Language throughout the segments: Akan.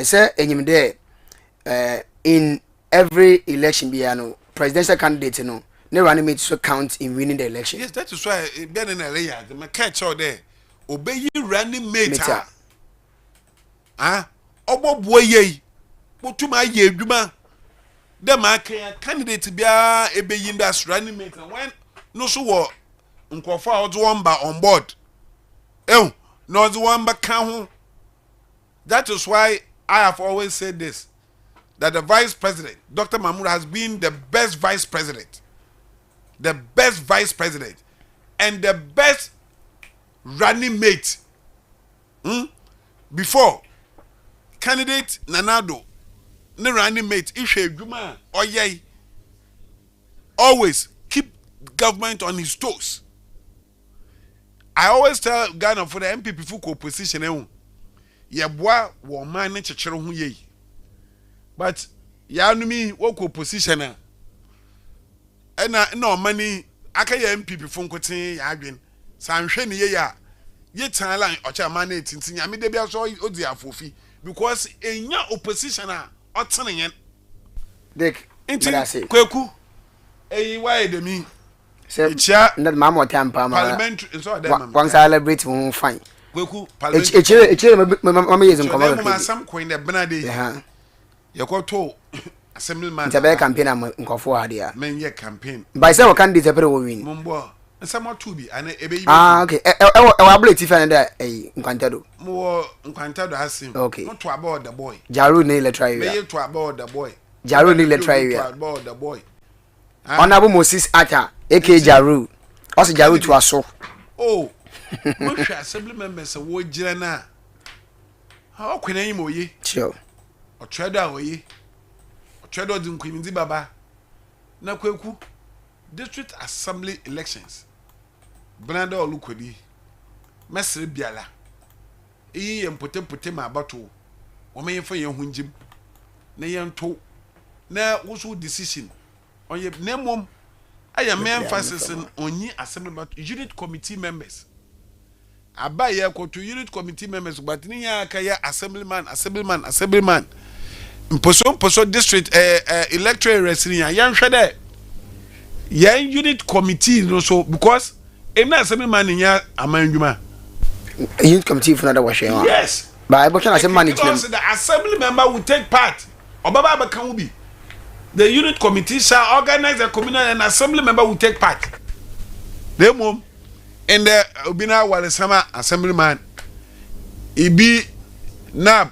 say enyim there in every election biano presidential candidate no ne running mate so count in winning the election. Yes, that is why ben in area the catch all there obey running mate obobo ye potuma ye adwuma dem aka candidate bia ebeyin das running mate when no so wo nkofo a ozo one ba on board no ozo one ba kan ho. That is why I have always said this, that the vice president Dr. Mahmoud has been the best vice president and the best running mate before candidate Nanado ne running mate Ishe Juma Oyei always keep government on his toes. I always tell Ghana for the MPP full opposition yeboa wo man ne chechero ho yei, but ya no mi wo opposition na mani aka ya MPP fo nkoten ya adwen sanhwe ne yei a ye tan line ocha man na tintin ya me de bia so odi afofi because enya opposition a otene yen Dick inti kweku eyi why de mi say that mama tampa ma parliamentary so dem one celebrate won fine kweku parliamentary e mama yezin come ma sam coin de benade yakoto assemblyman tabe campaign am nkofo ade a men ye campaign by say we candidate pere wo win mombo nsama to bi ana ebe yi okay e ability fan da nkwantado mo nkwantado asim okay to about the boy jaru ne electoral area me to about the boy jaru ne electoral area about the boy honorable Moses Acha aka jaru also jaru to aso mo hwa assembly members wo gira na ha okwenan yi mo yi sure otredo a oyi otredo di nkwimindi baba na kweku district assembly elections Branda Olukodi mesre biala eyi yempotempote ma abato wo me yemfa yen hunjim na yento na wusu decision onye nemom aya me emphasis on yi assembly unit committee members abaye ko to unit committee members but ni ya ka ya assemblyman mposo district electoral wrestling ya nhwe de ya unit committee no so because em na assemblyman nya amandwuma unit committee for another wash yes but I can assembly because the assembly member will take part obaba ba kan ubi the unit committee shall organize the communal and assembly member will take part the mom in the obina wale sama assemblyman ibi nab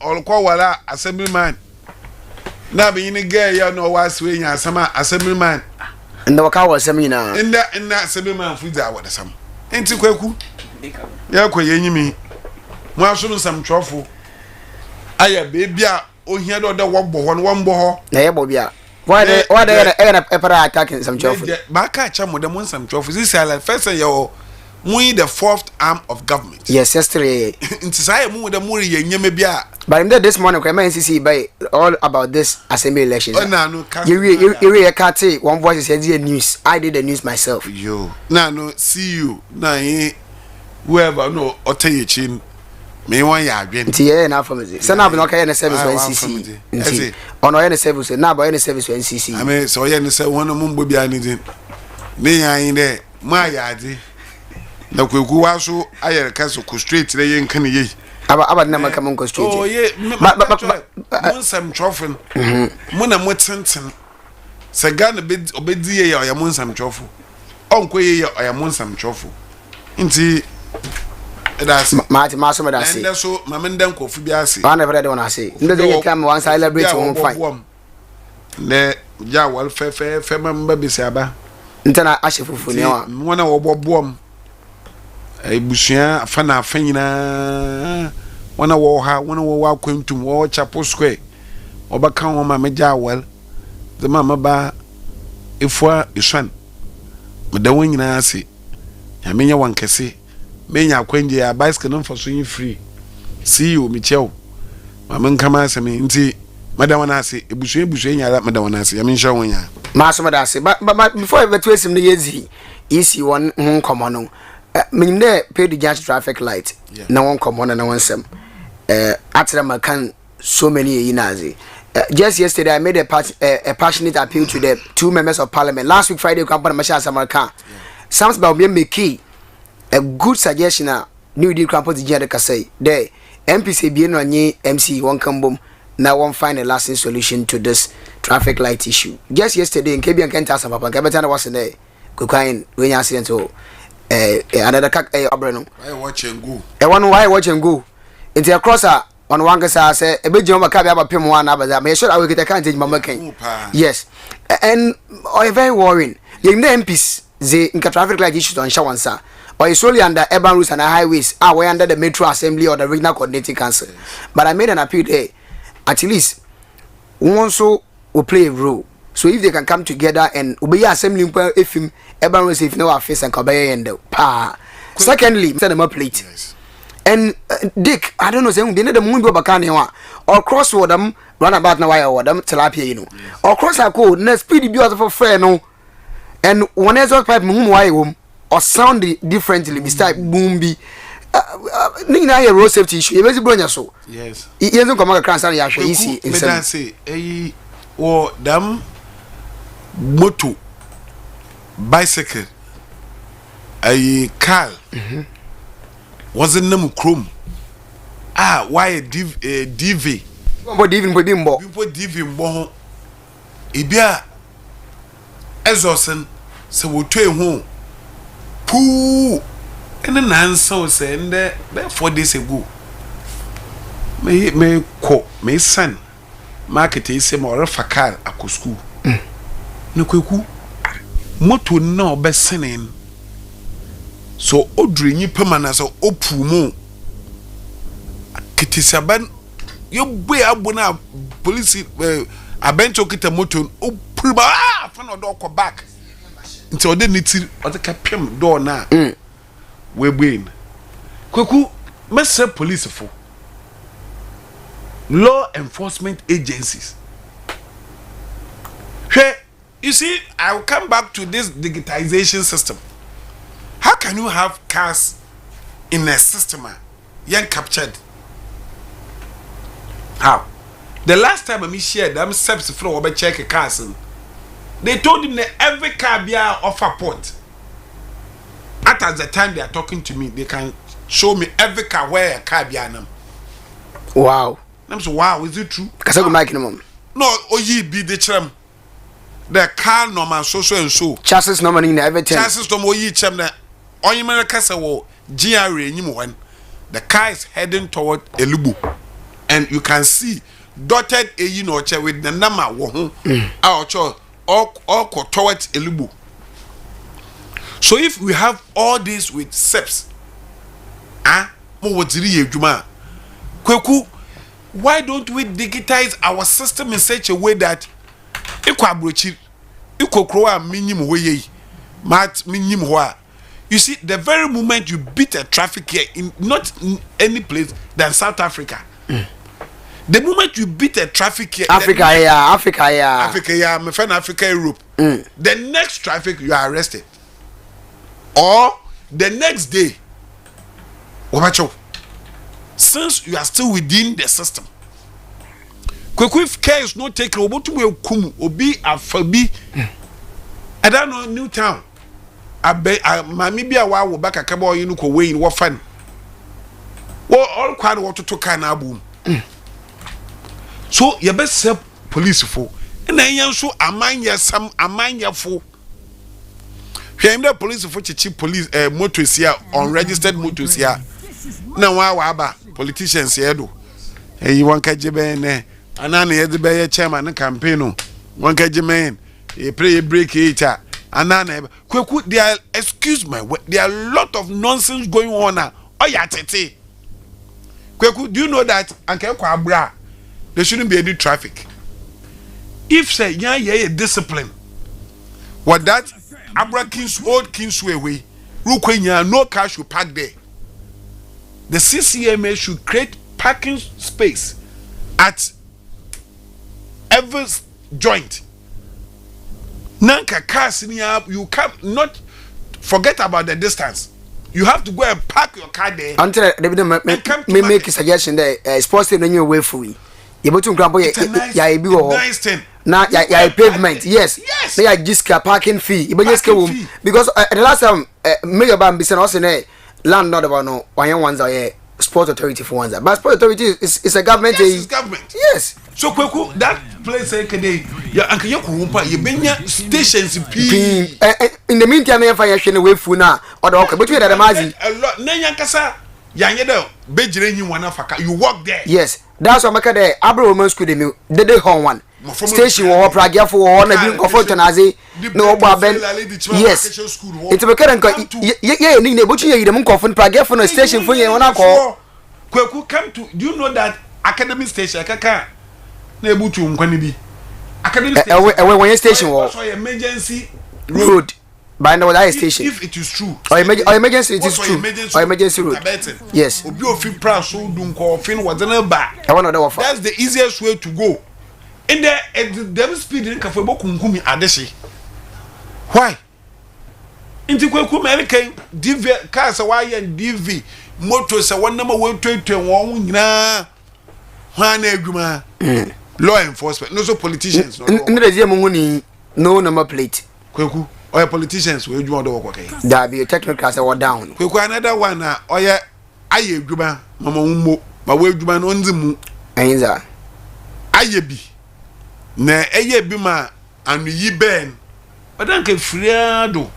olko wala assemblyman nab yin ge ya no waswe nya sama assemblyman nda waka wa sami na nda assemblyman fuza wa da sam enti kwaku ya kwa yenyimi mo aso sam twofo aya bebia ohia do da wobbo ho no wombo ho na yebo bia why they epara attacking some twofo ba ka cha mo da mo sam twofo this is first year we the fourth arm of government. Yes, yesterday. Nti say mu da mu re nyeme bia. But this morning, NCC by all about this assembly elections. Oh, no, you can't one voice said the news. I did the news myself. Yo, no, see you. Na whoever no otayechin. Me wan ya adwen. Nti ye na for me. Say na be no ka ye service for NCC. Nti ono ye service na ba ye service for NCC. I mean so ye say one mo mbo bia ni din. Me yan de ma ya ade. Na kweku waso ayere kaso ko straight le yen kan ye aba na maka mon ko straight oh ye mon sam trofin mo na mo tenten se Ghana obedi ye ya mon sam trofo onko ye ya mon sam trofo nti that's ma so me da say and so ma men dan ko fu bi ase ba na brede wona say ndo dey come one celebrate one fine ne ja wal fe mamba bi se aba ntana ashefufu ne wa wona wo boboom ebusuan afa na afa nyina wana wo ha wana wo wa kwantum wo chapo square obaka ho ma meja awal de mama ba efua eswan meda won nyina ase ya menya wankese menya akwanje ya bicycle no faso yin free see you mi chew mama nkama ase me nti meda wana ase ebusuan nyara meda wana ase ya mensha wonya ma so meda ase but before we to esim ne yezi isi won nkomo no minimde pay the judge traffic light na won come on na won sem Atrama can so many inazi. Just yesterday, I made a passionate appeal to the two members of parliament. Last week, Friday, Kampana Masha Samarkan. Sounds about me key. A good suggestion. New deal Crampos the Jada Kasay. There, MPC being on ye MC one come now one find a lasting solution to this traffic light issue. Just yesterday, in KB and Kentas and Papa Gabatana was in there. Cocaine, when accident to another cack abrano. I watch and go. I want why watch and go. Into a crosser. On one case, I say a bit Joma Cabby about Pim one, but I'm sure I will get a can't take my making. Yes, and I very worrying. The MPs, the traffic light issues on Shawansa, or is solely under urban routes and highways, are way under the Metro Assembly or the Regional Coordinating Council. But I made an appeal there. At least one so will play a role. So if they can come together and obey assembly if him urban routes if no face and Kabaya and the pa. Secondly, send them a plate. And Dick, I don't know, say they need the moon go bacaniwa or crossword them run about now or them tilapia, you know. Or cross a code, next speedy beautiful friend, no. And one is all pipe moon or sound differently beside boom be Nina a road safety issue, you basically bring so. Yes. He doesn't come across any actually easy in say a or them moto bicycle a car. Wasn't name chrome. Why a DV? But even with him, people DV more. Ibia Ezosen, so we train home. Pooh, and an answer saying there 4 days ago. May co, may son, market is some or a fakal at school. No kuku, moto no best sending. So Audrey ni permanence or opumo kitisaban you be abuna police abento kita moto opuba fa no do back until they need to or the capim door na we win kwaku mess police for law enforcement agencies. You see, I will come back to this digitization system. How can you have cars in a system young captured? How? The last time I shared them steps floor over check a cars in. They told him that every car be off a port. At the time they are talking to me, they can show me every car where a car be them. Wow. I'm so wow, is it true? Because I go make no. No, ye be the tram. The car normal so and so. Chassis normal in everything. Chassis no more ye tram. On America, so GRA, the car is heading toward Elubu, and you can see dotted a with the number all towards Elubu. So if we have all this with SEPs, why don't we digitize our system in such a way that you see, the very moment you beat a traffic here in not in any place than South Africa. The moment you beat a traffic here, Africa, my friend, Africa, Europe. The next traffic you are arrested, or the next day, since you are still within the system. If care is not taken, obi afabi. I don't know Newtown. Mami bia wa wo baka kabo yi no ko we wo fan wo all kwad wo to kan abum so ye be se police fo na yan so amanya sam amanya fo hwem the police fo chichi police motos here unregistered motos here na wa aba politicians here do yi wanka jebe ne anana ye de be chairman campaign no wanka jeme e pray break it anana kweku there excuse my word, there are a lot of nonsense going on now. Oh yeah, tete kweku, do you know that anke kwa abra there shouldn't be any traffic if say yeah discipline what that abra kings old kingsway way rukwenya no car should park there. The CCMA should create parking space at every joint. Nanka cars in here, you can't not forget about the distance. You have to go and park your car there. Until me make a suggestion that sports in the way for you. You go to grab nice thing. Now, pavement, yes. They are just parking fee. Because the last time, Mayor Bambis and also landlord about no one ones are sport authority for ones. But sport authority is a government. Yes, it's government. Yes. So Kweku, that place your uncle you been stations in the meantime, I find a way for now. Or the but we had a mazin. A lot Nanya Kasa, Yanyada, Bejren, you walk there. Yes, that's what Maka there. Abra Women's School, they did home one. Station or Praga for one of you for Tanazi, no Baben. Yes, it's a current. Yeah, Nina Butcher, the monk of Praga for a station for you when I call. Kweku, come to, do you know that academy station? Kaka, Nebutu, Mkwanibi. Academy station or emergency road. By no station. If it is true, or emergency, it is true. Or emergency road. Yes. That's the easiest way to go. In there, the devil speed in Kafebo Kunkumi Adeshi. Why? Into Kweku American DV cars away and DV motors are one number 121 na law enforcement, no so politicians. No number plate. Kweku. Or politicians will do the work. That be a technical class or down. Kweku another one, or ya aye Juba, Mama Umbo, my way Juban on the moon. Ainza Aye be. Na eye bima and ye ben. But then can freado.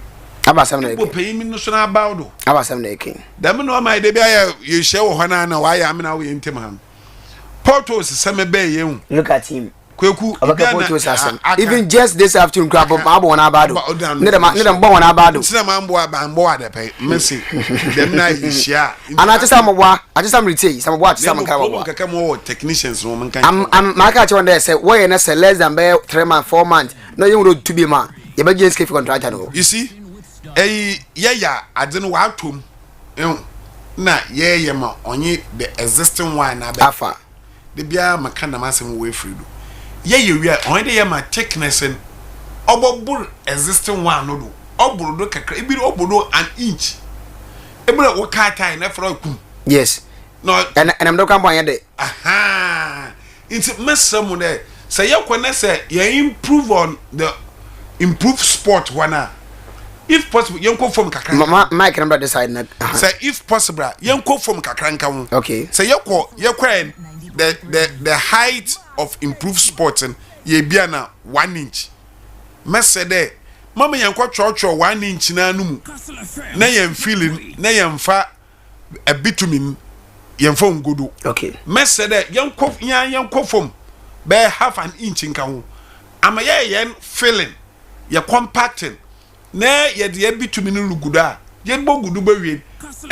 About some day. Pay me no son about. About some day king. Damn no my debia you show Hana why I'm now in Timham. Portos summer bay. Look at him. Kweku even just this afternoon grab up abo na abado need am bo na abado sina mambo abambo ade mercy dem na yishia and I just am retay some watch some kaka mo technicians no man kan am maka che wonder say why na say less than 3 months 4 months no you road to be man you be just keep contract no you see ya ade no wa atom na ye ma onye the existing one na be afa de bia maka na masem we free do ye we on dey ma thickness en obobur existing one no do oburu do kakra ibi obodo an inch ebura wo ka tie na fro kum yes no and I'm not come on dey aha it's mesam there say ye kwana say ye improve on the improve sport wana if possible ye nko from kakra Mike number decide na say if possible ye nko from kakra nka ho okay say ye kwa the height of improved sports and ye bia na 1 inch messed there mama yankwa chocho 1 inch na anum na yem feeling na yemfa a bitumen yemfa ngodo okay messed there yankwa from be half an inch nka ho ama yen feeling ye compacting na ye de bitumen luguda ye bogudu ba wie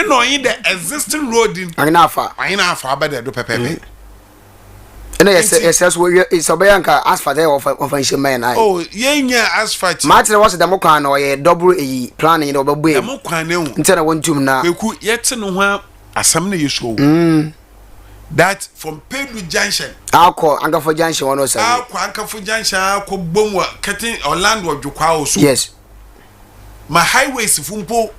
no yin the existing road in ayina afa abade do pepepe. Yes, it's a banker asphalt of man. Oh, yeah, asphalt. Martin was the Mokan or a double a planning in over way. Instead of 1 2 now. We could yet know a summoner you show. That from Pedro Junction. I'll call Uncle for Junction 107. I'll call Uncle for Junction, I'll call Bomwa, cutting or landward you call. Yes. My highways Fumpo,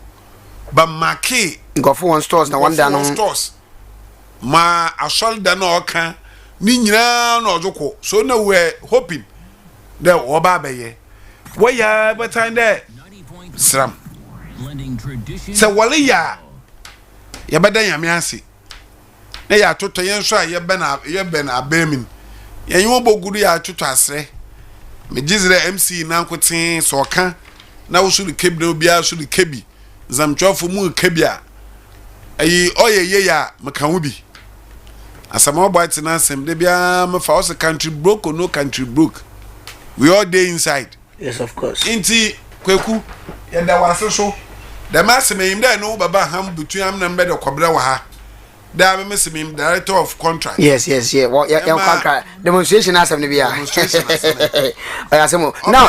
but my key. Go for 1 stores, now 1 down stores. My a shoulder no can. Ni nyina no ojoko so na we hoping that oba beye we ya betan there sram se wale ya bedan ya me ase na ya toto yen so a ye be na abamin yen wo boguru ya toto asre me gizre MC na nkoten so ka na wo su kebi na obi a su kebi zamtwafo mu kebi a ayi oyeye ya meka wo bi asama boy tinasem de bia me fa us country broke or no country broke we all day inside yes of course inti Kweku ye da wase so da masem yim da no baba ham between am na mbe de kobra wa ha da me mesem yim director of contract yes yeah well yeah contract demonstration asem ne bia asem now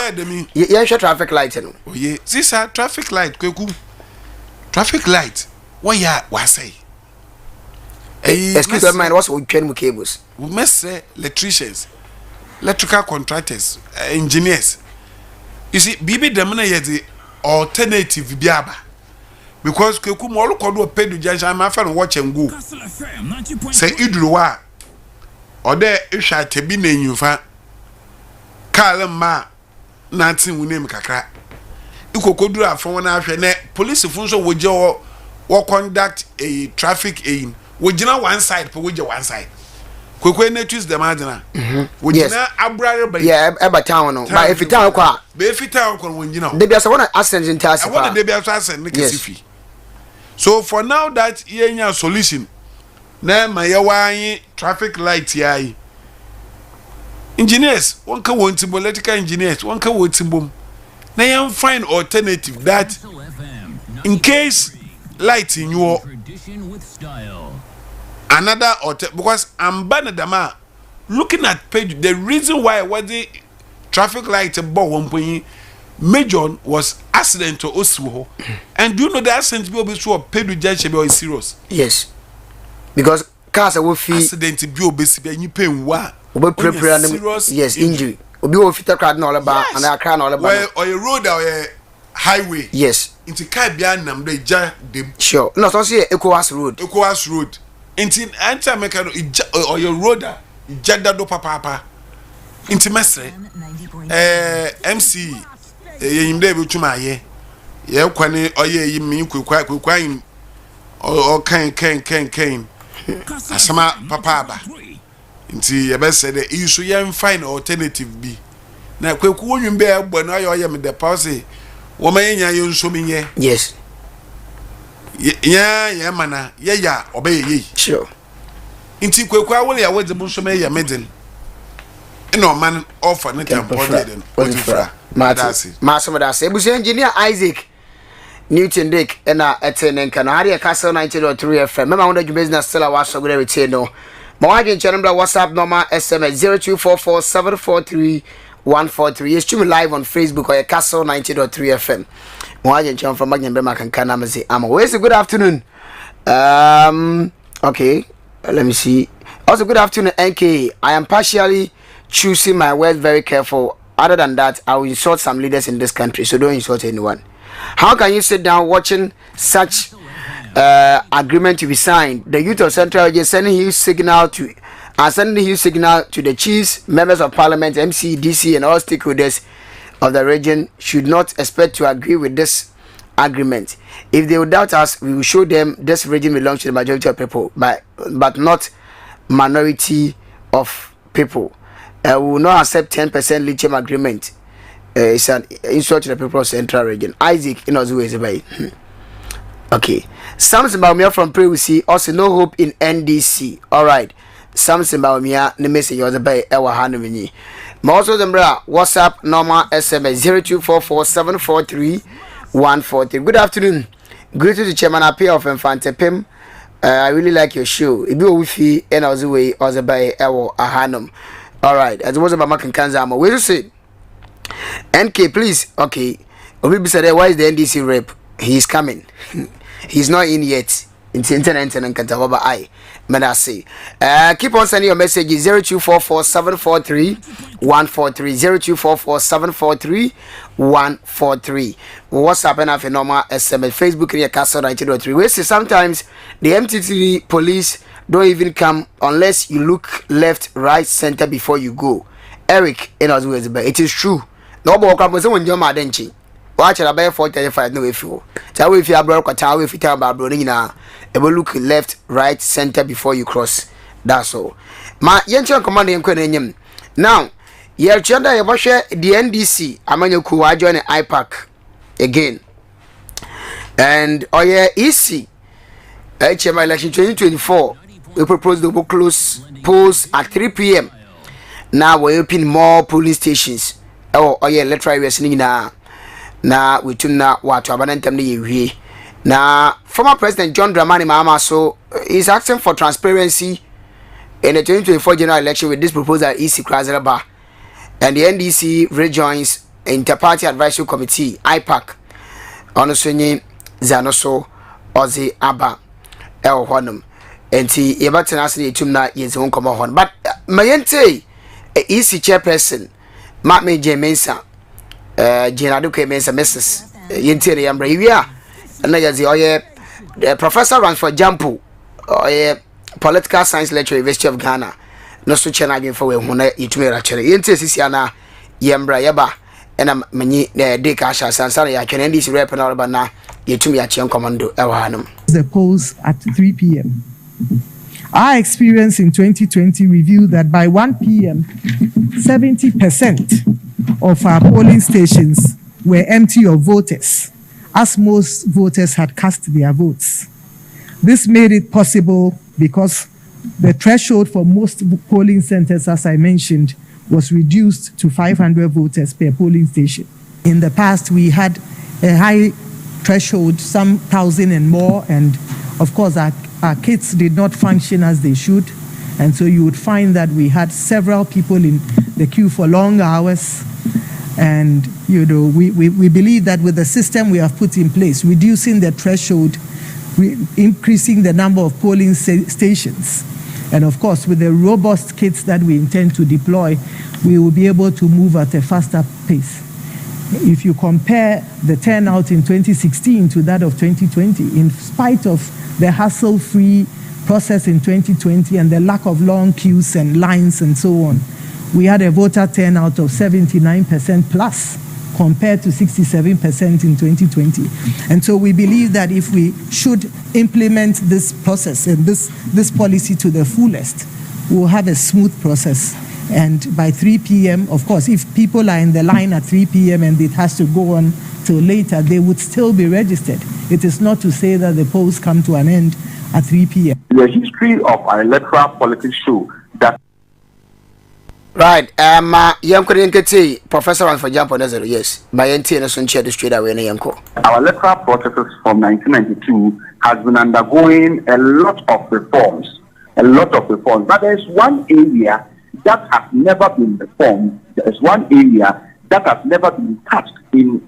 ye show traffic light no oh yeah this are traffic light Kweku traffic light what ya say excuse me, what's with train cables? We must say electricians, electrical contractors, engineers. You see, Bibi Demona yet the alternative biaba. because kweku mo lo kodo pedu junction ma fa no watch and go say iduru wa ode ihwa tebi na nyufa kale ma na tin wunem kakra ikokoduru afon na ahwe na police fun so woje wo conduct a traffic aim wojina one side po woje one side kwekwe na twist dem adina wojina abrare ba yeah eba town no but if town kwa be if town kwa wojina they be so one accident in taxi I want they be accident nikisifi so for now that yenya solution na ma yewan traffic light yayi engineers one ka want political engineers one ka want bom na yan find alternative that in case light in your another because I'm banadama looking at page the reason why was the traffic light above 1 major was accident to Oswo and do you know the accident will be so page judge is serious yes because cars will feel accident be obese and you pay wa serious yes injury obi wo fita crowd na all about and I cry na all about or a road or a highway yes into car bia nam dey ja dem sure no so say Ecowas road into enter meka or your roader jada do papa into mesre MC yim dey be tuma ye kwani oye yim mi kwekwa yin o kan asama papa ba nti ye be say the issue ye find alternative bi na kweku wonwum be egbo na oye me the pause wo ma yenya ye nso mi ye yes yeah mana ya obey ye sure nti kweku awole ya wede bu nso me ya middle ino man offer na temporary den otifra ma some da say busu engineer Isaac Newton Dick na etenen kana hari Kastle 90.3 FM mema wonder you business still wa so gre retain no ma wagin channel WhatsApp number SMS 0244743143 is streaming live on Facebook or Kastle 90.3 FM ma wagin channel from magin bema kan kana mazi ama we say good afternoon okay let me see also good afternoon NK I am partially choosing my words very careful. Other than that, I will insult some leaders in this country, so don't insult anyone. How can you sit down watching such agreement to be signed? The youth of Central is sending you signal to the chiefs, members of parliament, MC, DC, and all stakeholders of the region should not expect to agree with this agreement. If they will doubt us, we will show them this region belongs to the majority of people, but not minority of people. We will not accept 10% lithium agreement. It's an insult to the people of Central region. Isaac, in Ozu is by. Okay. Samson Baumia from Previously also no hope in NDC. All right. Samson Baumia, the message was by Ewa Hanumini. Also, the WhatsApp normal SMS 0244743143. Good afternoon. Greetings to Chairman Appear of Infante Pim. I really like your show. If you with me, and Ozu way, also by Ewa Hanum. All right, as it was about Mark and Kanzama. Where you say? NK, please. Okay. Obi said, why is the NDC rep? He's coming. He's not in yet. It's internet and Kantawaba I. Manasi. Keep on sending your messages 0244743143. 0244743143. WhatsApp and have a normal SMS. Facebook and Kastle 90.3. We say sometimes the MTT police don't even come unless you look left, right, center before you go. Eric, in us words, but it is true. No more comes when you're mad, ain't you? Watch it about 435 no if you. Tell if you are broke or tell if you tell about Bronina. It will look left, right, center before you cross. That's all. My young commanding Quenin. Now, you're trying to watch the NDC. I'm on your cool. I join the IPAC again. And oh yeah, easy. HM election 2024. We propose the close polls at 3 p.m. Now we open more polling stations. Oh yeah, let's try listening now. Now we tune now what to abandoning the now former President John Dramani Mahama so is asking for transparency in the 2024 general election with this proposal EC Krazeraba and the NDC rejoins Interparty Advisory Committee IPAC on the Sunny Zanoso Ozi Abba El Honum. Enti yebata na ase etum na yezon komo hon but mayente EC chairperson Mat me Jemensa Jenadu Kemensa Mrs yente ne yambra yiya na yazi oye Professor Ransford Jampo oye political science lecturer University of Ghana no so chena again for we hu na yitumi ra chere yente sisi ana yembra yeba ena manyi de ka sha sansa ya twene ndisi rep na roba na yitumi ya chen commando ewa hanum. The polls at 3 p.m. Our experience in 2020 revealed that by 1 p.m., 70% of our polling stations were empty of voters, as most voters had cast their votes. This made it possible because the threshold for most polling centers, as I mentioned, was reduced to 500 voters per polling station. In the past, we had a high threshold, some thousand and more, and of course, our kits did not function as they should, and so you would find that we had several people in the queue for long hours. And we believe that with the system we have put in place, reducing the threshold, increasing the number of polling stations, and of course with the robust kits that we intend to deploy, we will be able to move at a faster pace. If you compare the turnout in 2016 to that of 2020, in spite of the hassle-free process in 2020 and the lack of long queues and lines and so on, we had a voter turnout of 79% plus compared to 67% in 2020. And so we believe that if we should implement this process and this policy to the fullest, we'll have a smooth process. And by 3 p.m., of course, if people are in the line at 3 p.m. and it has to go on till later, they would still be registered. It is not to say that the polls come to an end at 3 p.m. The history of our electoral politics show that. Right, Professor Ransford Jampo Nazaro, yes. My NTN is on chair the straight away. Our electoral processes from 1992 has been undergoing a lot of reforms. But there's one area that has never been reformed. There is one area that has never been touched in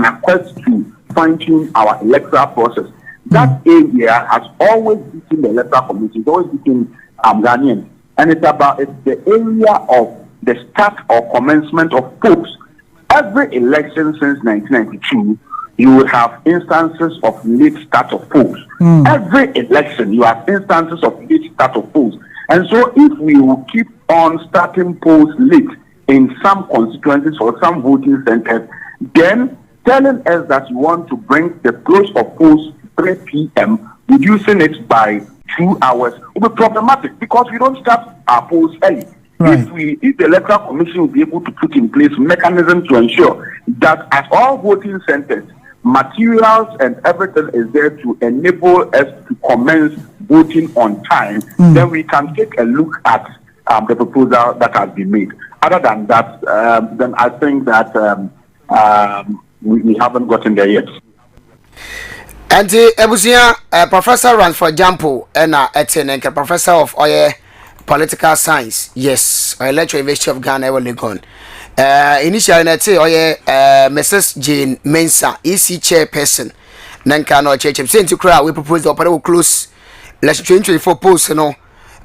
our quest to fine-tune our electoral process. That area has always been the electoral commission, it's always been Ghanaian. And it's the area of the start or commencement of polls. Every election since 1992, you will have instances of late start of polls. Every election, you have instances of late start of polls. And so if we will keep on starting polls late in some constituencies or some voting centers, then telling us that you want to bring the close of polls 3 p.m., reducing it by 2 hours, will be problematic because we don't start our polls early. Right. If the Electoral Commission will be able to put in place mechanisms to ensure that at all voting centers, materials and everything is there to enable us to commence voting on time, then we can take a look at the proposal that has been made. Other than that, then I think that we haven't gotten there yet. And Ebusia, Professor Ransford Jampo, and Etienne, Professor of Political Science, yes, or lecturer University of Ghana, Legon. Initially, Mrs. Jane Mensah, EC chairperson, Nankano Church of Saint Cra, we propose the opera will close less 24 posts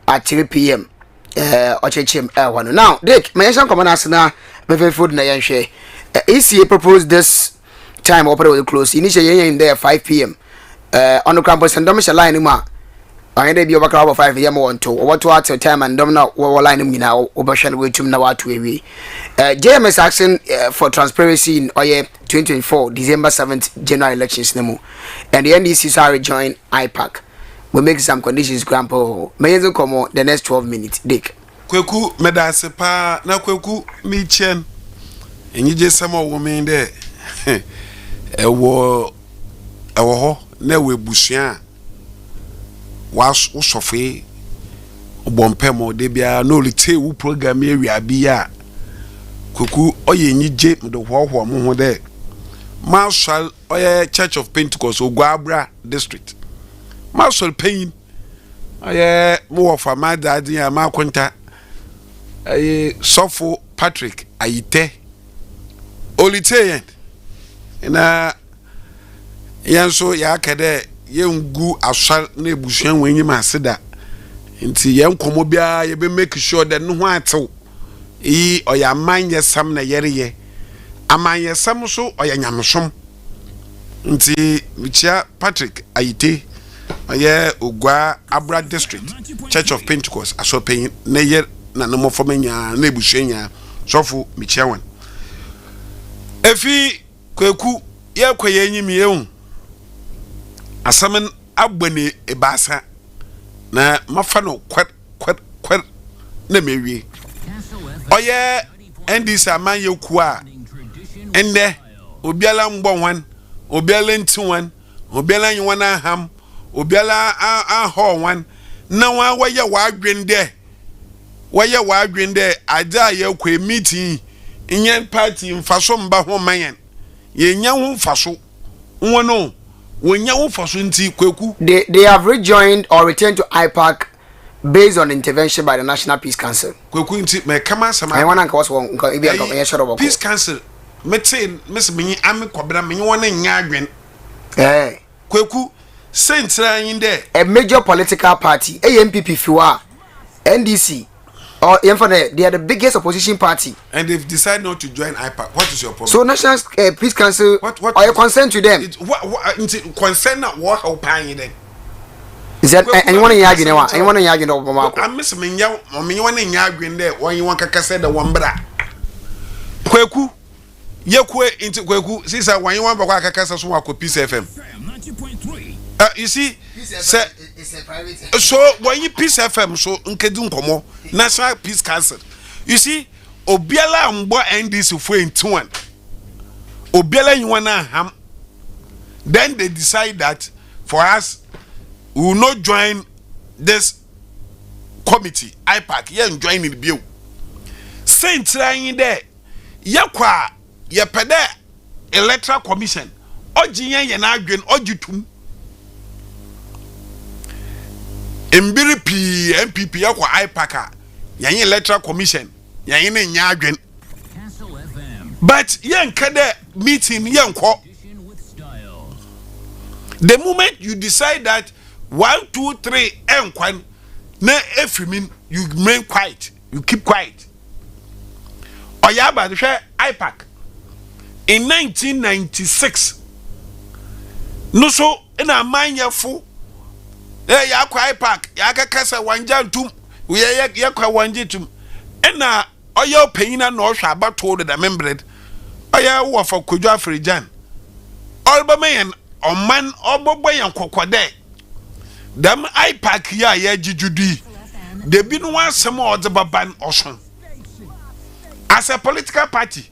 at 3 p.m. Or Churchim L1. Now, Dick, my son come on us now, very food na yanshe. ECA proposed this time opera will close. Initially, in there 5 p.m. On the campus and Dominica line, I may be over 5 a.m. or 2 or what to time and Domino or line him now, Obashan way to now to a JMS action for transparency in 2024, December 7th, general elections. And the NDCs are join IPAC. We make some conditions, Grandpa. May you come the next 12 minutes, Dick. Kweku medasepa na kweku mi chen. Enyi je sama women there. Ewo ho na we busua. Was usofe obompemo de bia no lite wu program area bia. Kweku oye enyi je mdo ho mo ho there. Marshall oye Church of Pentecost Ogwabra district. Marshall Payne aye mo of my daddy and my kwanta aye Sofo Patrick ayite olite na yanso ya kede yengu aswal na ebusuan wenyi maseda nti yenkomo bia ye be make sure that no ho atew oya manye sam na yereye amanye sam so oya nyamesom nti michia Patrick Ayite oye Ogwa Abra District Church of Pentecost asopen na ye na no mofomanya na ebusuanya sofu michia wan efi Kweku ye kwaye enyim ye asamen agbane ebasa na mafa no kwat na mewie oye ndis aman ye ku a ende obiala mbonwan obiala ntiwan obiala nwana ham obiala aho wan na wa waye wadwende ada ye kwa meeting inyen party mfaso mba ho mayen ye nya ho mfaso wono wonya ho mfaso nti Kweku they have rejoined or returned to IPAC based on intervention by the National Peace Council. Kweku nti me kama sama I want to was one Peace Council metin miss me ame kwabra me wona nya adwen Kweku sentra yin there a major political party AMPP fiwa NDC or they are the biggest opposition party and they've decided not to join IPAC. What is your problem? So National Peace Council what are you concerned to them? What concern not what how paying then? Is that anyone in Yaginawa? Anyone in Yaginawa? I miss me ya or me one in Yagin there when you want to say the one bra. Kweku Yekwe into Kweku, sister, when you want to work a Kastle Peace FM 90.3. You see, it's a private. So when you Peace FM, so Nkedun Komo, National Peace Council. You see, Obiala Mbo NDC for in 2-1. Obiala you wanna ham. Then they decide that for us, we will not join this committee, IPAC. You join in the bill. Saint trying there. Yakwa yepede electoral commission ojiyen ye na adwen ojitum embiri p MPP yakwa IPAC yan electoral commission yan ne nya adwen but yen kede meeting yen ko the moment you decide that 1 2 3 enkwan na efimin you remain quiet, you keep quiet. Oyaba the IPAC in 1996 no so in a manyafu ya kwa IPAC ya kasa wanja ntum ya kwa wanje tum ena oya opanyina na ohwa abato de membered oya wo for Kwadwo Afrijan olbamen oman oboboyan kokode dam IPAC ya jijudi de bi no asem odzebaban oson as a political party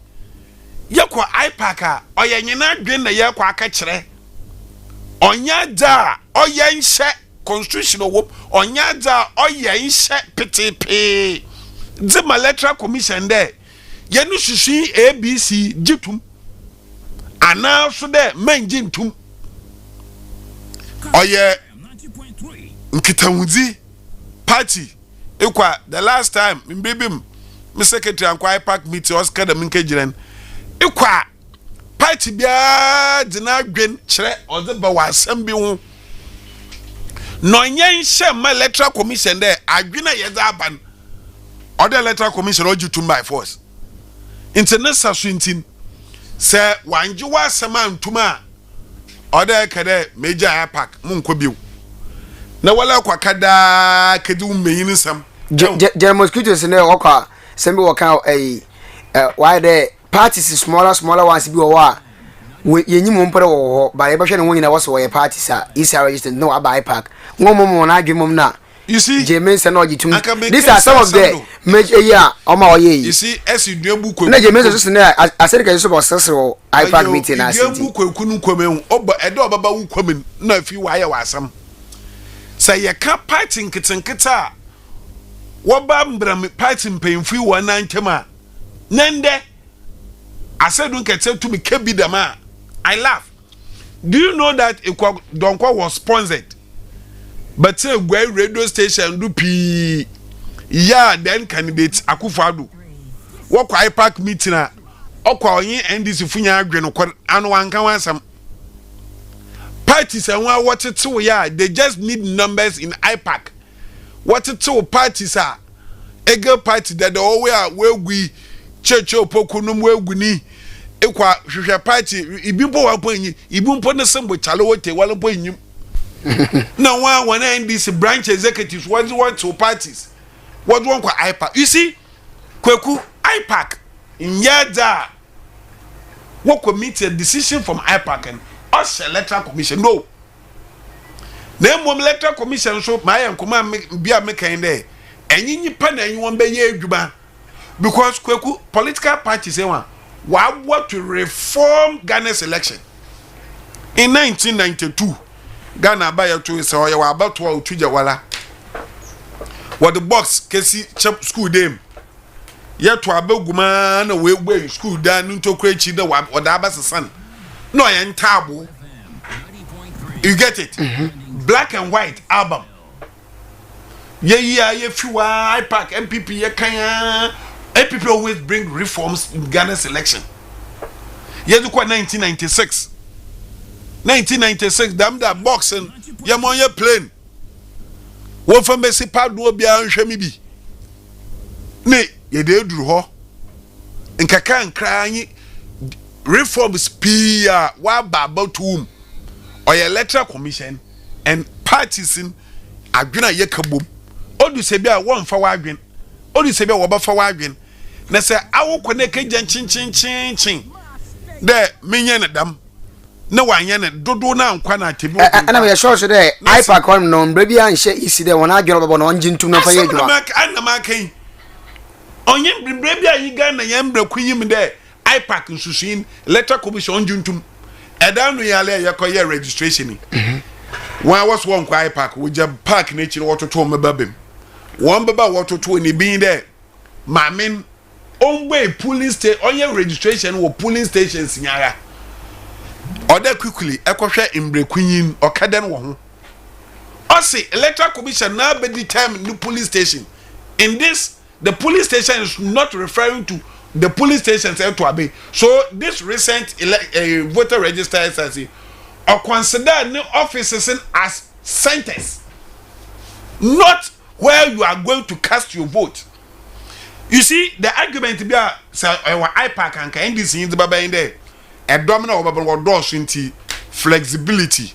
yakwa IPAC oya nyina dwen na yakwa aka kire onya da oya nhye constitution wo onya da oya nhye ptp the electoral commission there yenu sushi ABC jitum ana so there menji ntum oya nkitawudi party ekwa the last time mbibim my secretary and IPAC meeting Oscar the Minkejiren. Ikwa party bia dina gwen chere odeba wa assembly hu. No yen she my electoral commission there adwena yeza aban. Other electoral commission ojutum by force. International swintin say wanju wa asema ntuma other kede major IPAC munko biu. Na wala kwa kada kedu meyin sam. Jeremos Kutos ne okwa sembi waka why the parties is smaller ones bi wo we yenyim mpere wo ba ye behwe ne wonyina wo so wo parties a is registered no about IPAC ngomom na adwemom na you see James and Ojitum these are some of the major oma oye you see as you do book na James so na I said ka so successful IPAC meeting as you do book kunu kwame oba edo baba wu kwame na fi wa ye wasam say ye ka party nkitenketa woba mbram party mpemfi wona ntema nende asedun kete to me kebi dama I laugh. Do you know that Donkwa was sponsored but say gwe radio station do p yeah then candidate Akufo-Addo wo kwa IPAC meeting a okwa onye NDC funya adwe no anu anka wansam parties and what it to yeah they just need numbers in IPAC. What it to parties are a girl party that the whole way we church opokunum we guni ekwa hwehwe party ibimpo wa ponyi ibimpo ne sembo chale wote wala ponyim na one NDC branch executives what want to parties what want kwa IPAC you see kweku IPAC nyada what committee a decision from IPAC and us electoral commission no na mo electoral commission so my nkoma bia mekan there enyi pa na enyi won be ye adwuma because kweku political parties say one what to reform Ghana's election in 1992 Ghana buy to say oh ya about to tuja wala what the box kesi school dem yet to abeguma na we school dan nto krechi da wa da abasesan no ya ntabo you get it black and white album ye fiwa IPAC MPP ye kan MPP always bring reforms in Ghana's election ye do 1996 damn that boxing ye mon ye plane wo fa mesi pado bia nhwe mi bi ne ye de duru ho nkaka nkra anyi reforms pia wa babatum or electoral commission and parties in adwena ye kabom odu se bia wo mfa wa adwen odu se bia wo ba fa wa adwen na se awokọ na kejan chin de menye ne dam na wanye ne dodo na nkwa na tebi ana me sure so de IPAC on no mbra bia nhye isi de wona adwero babo no njintum na fa ye adwuma ana ma kan onye mbra bia yi ga na ye mbra kunyim de IPAC nsusuin electoral commission njintum edanu yale yakoye registration ni one was one kwa IPAC we just park na chiri wototo mebabem one baba wototo ni bin there mamen onwe polling station onye registration wo polling stations nyara order quickly ekohwe imbrekunyin okaden wo ho osi electoral commission na be determine the polling station in this the polling station is not referring to the polling stations to abe so this recent voter register as or consider new offices as centers not where you are going to cast your vote. You see, the argument be a IPAC and NDC in the baba in there. A domino over what doors into flexibility.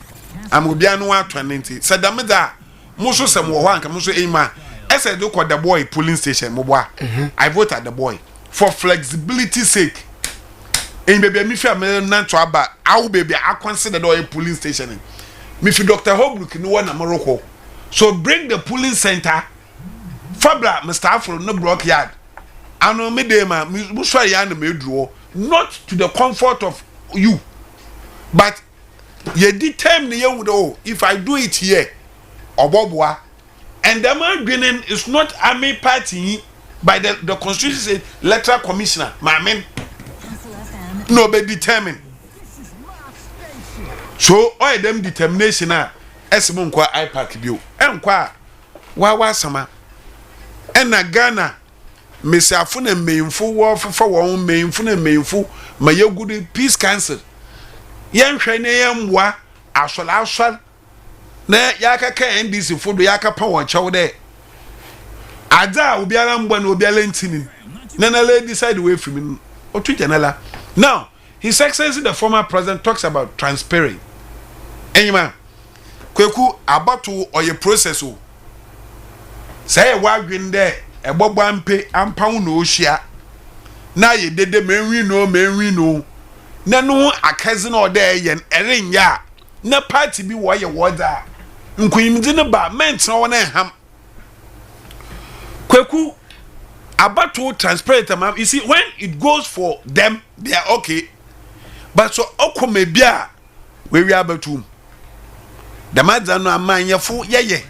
I'm going to be a no 20. Said Damada, Muso Samoa, Muso Ema. I said, look at the boy polling station, Moba. I vote at the boy for flexibility's sake. And baby, me feel me not to aba. I will be I consider a polling station. Me fi Dr. Holbrook no one Morocco. So bring the polling center. Fabra, Mr. Afro no block yard. I know me dey ma muswa ya na me draw not to the comfort of you, but you determine you know if I do it here obobwa and the man winning is not army party by the constitution electoral commissioner my men no be determined so all them determination na esimo nkwa IPAC bio enkwa wa sama ena Ghana mesiafo na mmeimfo wo fafa won mmeimfo na mmeimfo ma yegudu peace council yenhwe ne yemwa asol na yakaka NDC fodo yakapa won chew de ada obiara mgba na obiara ntini na lady decide way from him otu janala now his excellency the former president talks about transparent enyima kweku abatu oye process o say wa gwinde ebogbo ampe ampawo na ohia na ye dede menwi no na no akazi na oda yen erenya na party bi wo ye woda nkunyimdi ne ba mentra wona eham kweku abatu transparent am you see when it goes for them they are okay but so okome bia we abatu the madza no amanyefo yeye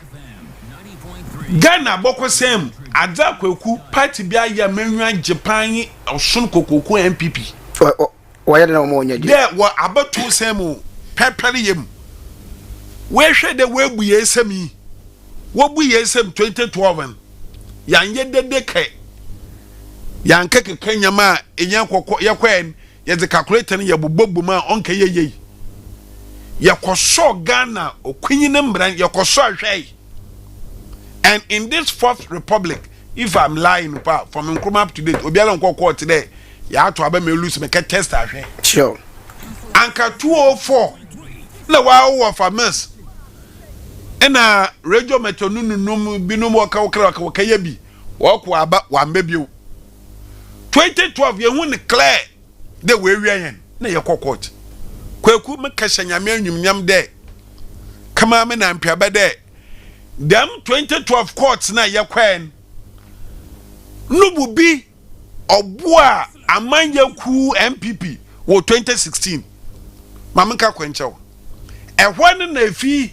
Ghana boko sem adza kweku party bia ya menwa Japan osun kokoku MPP why na mo nya there wa abatu sem pepere yem we hwe de we bu yesem wo bu yesem 2012 yanye dede kai yanke kekanyama enya kokko yakwen ye de calculator ne yebobobbu ma onka yeye yakoso Ghana okunyine mbran yakoso ahwei. And in this fourth republic, if I'm lying from Nkrumah up to date, Obiala Nkoko today, ya to aba me lose me ke test ahwe sure anka 204 na wa wo fa miss ena radio metonunum binum waka ya bi wako aba wa mbebio 2012 ye hu ne clear de we wian na ye court kwaku me kasha nyame anwumnyam de kama me na mpiaba de dem 2012 courts na ye kwan nubu bi obo a amanya ku MPP wo 2016 mamanka kwenchew ehwan na efi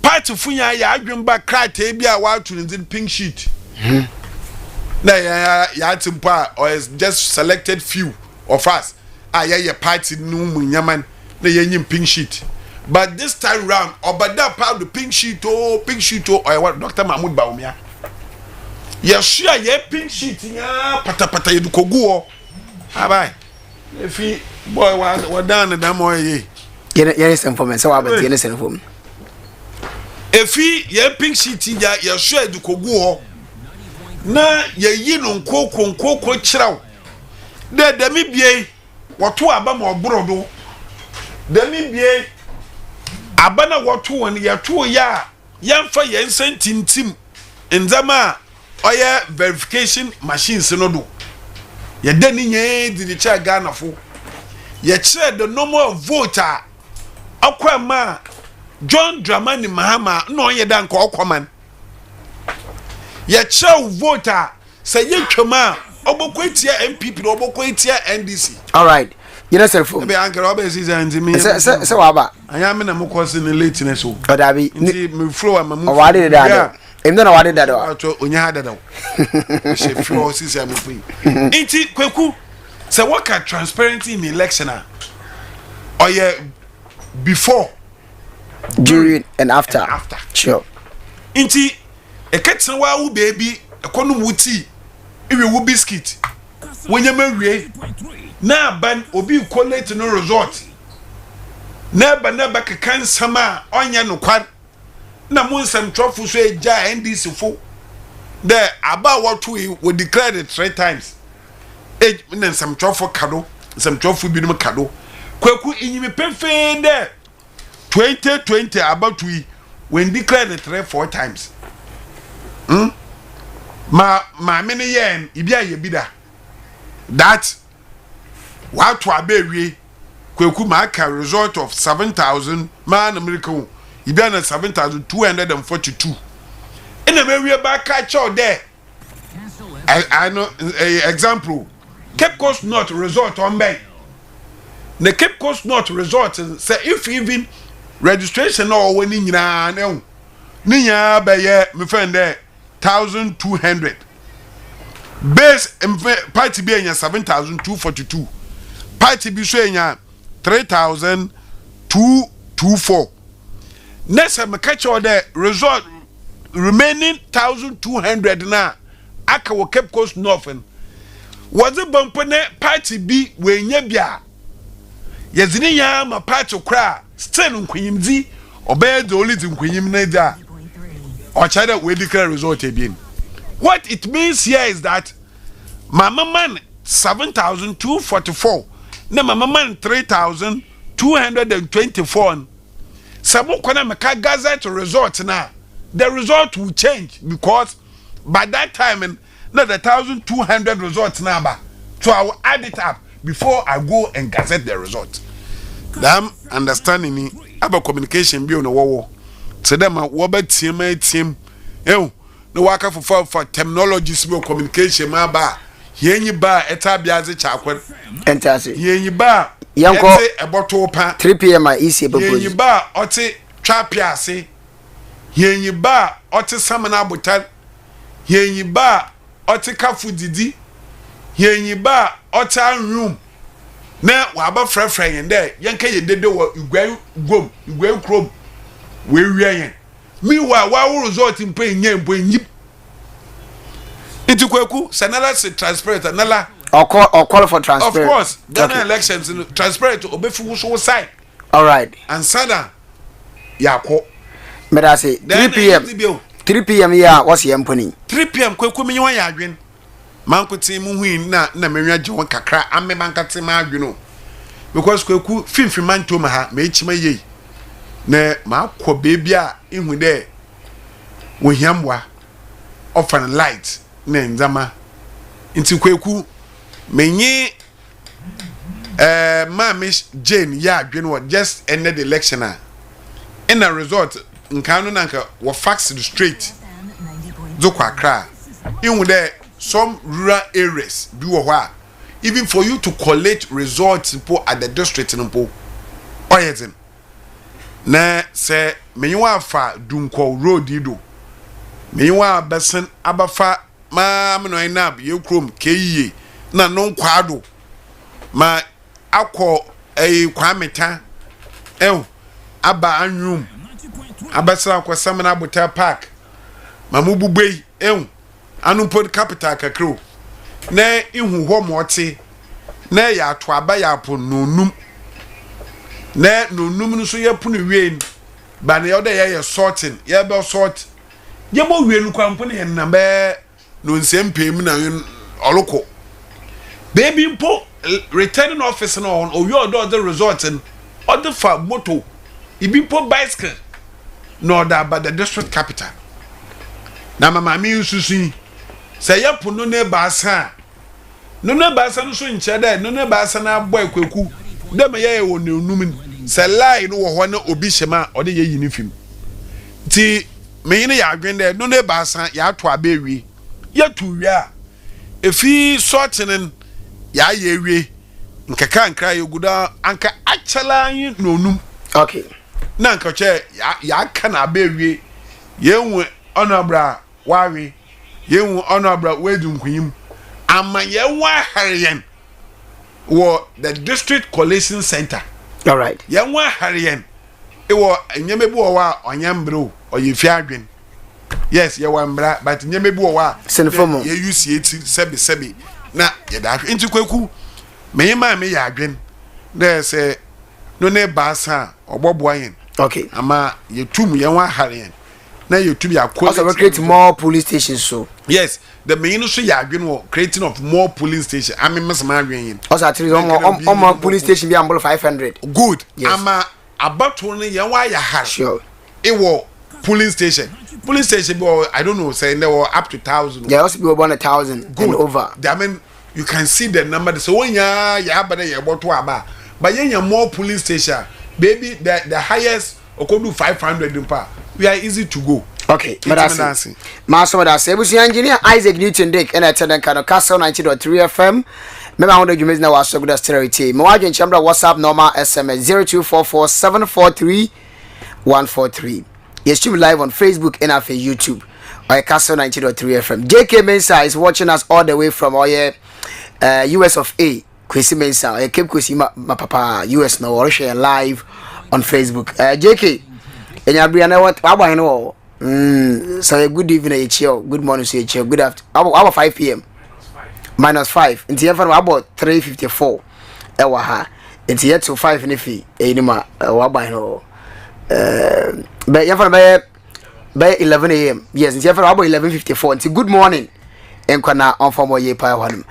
party funya ya adwemba krata bi a wa to in pink sheet na ya timpa or is just selected few of us ya party no munyaman na yanyim pink sheet but this time round obada part the pink sheet or what Dr. Mahmoud Baumia ya share ya pink sheet ya pata yedukogu abai efi boy wa down na mo ye yes information so about yes information efi ya pink sheet ya share yedukogu na yeyi no nkoko kiraw de demi bie woto aba ma obrodo demi bie aba na woto won ya to ya yamfa yensen tintim nzama oya verification machines no do ye de ni nye di cha Ghana fo ye kire the normal voter akwama John Dramani Mahama no ye dan ko okwaman ye kire voter say ye twema obokwetia MPP no obokwetia NDC all right you know cell phone be anke obe season me se waba anya me na mkosi ni late na so odabi nti me flow am mu wade da emdo na wade da ato onya hada da she flow season am free nti kweku say what can transparency in election or yeah before during and after sure nti eketsen wa wo baby ekonum wuti iwe wo biscuit wonya mawie na ban obi collate no result na ba kekan sama onya no kwar na munsam trofu so eja NDC fo the about what we declared it 3 times age na some trofu kado some trofu bi no kado kwaku inyime pefe de 2020 about we declared it 3-4 times ma many yen ibia ye bida that what to abewie kweku ma ka result of 7,000 man America ibia na 7,242 ina mewie ba ka cho there I know example Cape Coast North result on bay the Cape Coast North result say if even registration or when nyina na ni nya ba ye me friend there 1,200 base party be nya 7,242 party be so nya 3,224 next me catch all the result remaining 1,200 na aka wo Cape Coast Northern was a bumper party be we nya bia yazini nya ma party kra still nkwimzi obey the only nkwim na dia or China we declare result again. What it means here is that Mama Man 7,244, na Mama Man 3,224. Sabu kwana meka gazette result now. The result will change because by that time na the 1,200 result number. So I will add it up before I go and gazette the result. Them understanding me about communication be on the wall. So them what team no waka for terminologies be communication ma ba yenyi ba eta biaze chakwen entase yenyi ba yanko eboto pa 3 pm isi propose yenyi ba oti twapiase yenyi ba oti samana abotan yenyi ba oti kafu didi yenyi ba oti room na wa ba frefre yen de yenka ye dede wo igwan krom we wiyen meanwhile wa result in pay nyip into kweku sanala se transparent nala or call for transparent of course Ghana elections transparent obefu so side all right and sada yako me da say 3 pm 3 pm yeah what's your company 3 pm kweku me nwa ya adwen mankote mu hui na menwa je won kakra ame mankate ma adweno because kwaku finfin manto ma ha me chima yei na ma akọ beebi a ihu de wo hiamwa ofan light na nzama nti kwaku menyi Mami Jane ya adwene just ended the election in a result nkanu nanka wo fax the straight zoko akra in there some rural areas bi wo hɔ even for you to collect results at the district npo oyezin na se menyiwa afa dunko road do menyiwa besen abafa ma me no inab ye krom keye na no kwado ma akọ kwameta aba anwum abasa akọ samina buta park mamububei anu pod capital kakro na ihu ho mote na ya to aba ya po nonum na nonum no so ya punu wien ba na yoda ya sorting ya be sort ye mo wienu kwampo na na be no nsempem na oloko baby mpo returning officer no on oyo do the resort and other for moto ibimpo bicycle no da ba the district capital na mama mi ususu say yapo no ne baasa no so nche da no ne baasa na boy kwaku dem ye wo ne onum say lie no wo ho na obi hyema ode ye yini fim ti me yin ya adwen da no ne baasa ya to abewi ya tu wi a efi sorting ya yewie nkeka nkra yeguda anka achala yin nonum okay na nka che ya aka na abewie yenwe onabra wawe yenwe onabra wedunkunyim ama yenwa hariyen wo the district collation center all right yenwa hariyen wo nyemebu wo wa onyambro oyefi adwen yes ye wa mbra but nyemebu wo wa senfomo ye use eti sebi na ye da nti kwaku me ma me ya adwen there say no ne baasa obobo ayen okay ama ye tum ye wa haren na ye tum ya also we create more police stations so yes the main so ya adwen wo creating of more police station ami mesma adwen yin also at least more police station be ambul 500 good yes. Ama abato ne ye wa ya har sure wo police station be I don't know say there were up to 1,000 yeah also be about 1,000 and over I mean you can see the number so when ya bada ye boto aba but yen more police station baby the highest okodu 500 mpa we are easy to go okay madasi maso madasi ebusi engineer Isaac Newton Dick and attendant kano Kastle 90.3 FM mema hondo jumezi na waso good stereo me waje nchambra WhatsApp normal SMS 0244743143 yes stream live on Facebook and on YouTube or Kastle 90.3 FM JK Mensa is watching us all the way from US of A Kwesi Mensa Cape Kwesi ma papa US now or share live on Facebook JK Enyabriana what aba no so good evening echo good morning to echo good afternoon about 5 p.m. -5 nti yefa about 3:54 ewa ha nti yet to 5 ne fi enima waba no be yefa by 11 a.m. yes nti yefa about 11:54 nti good morning enkwana on form ye pa hwanum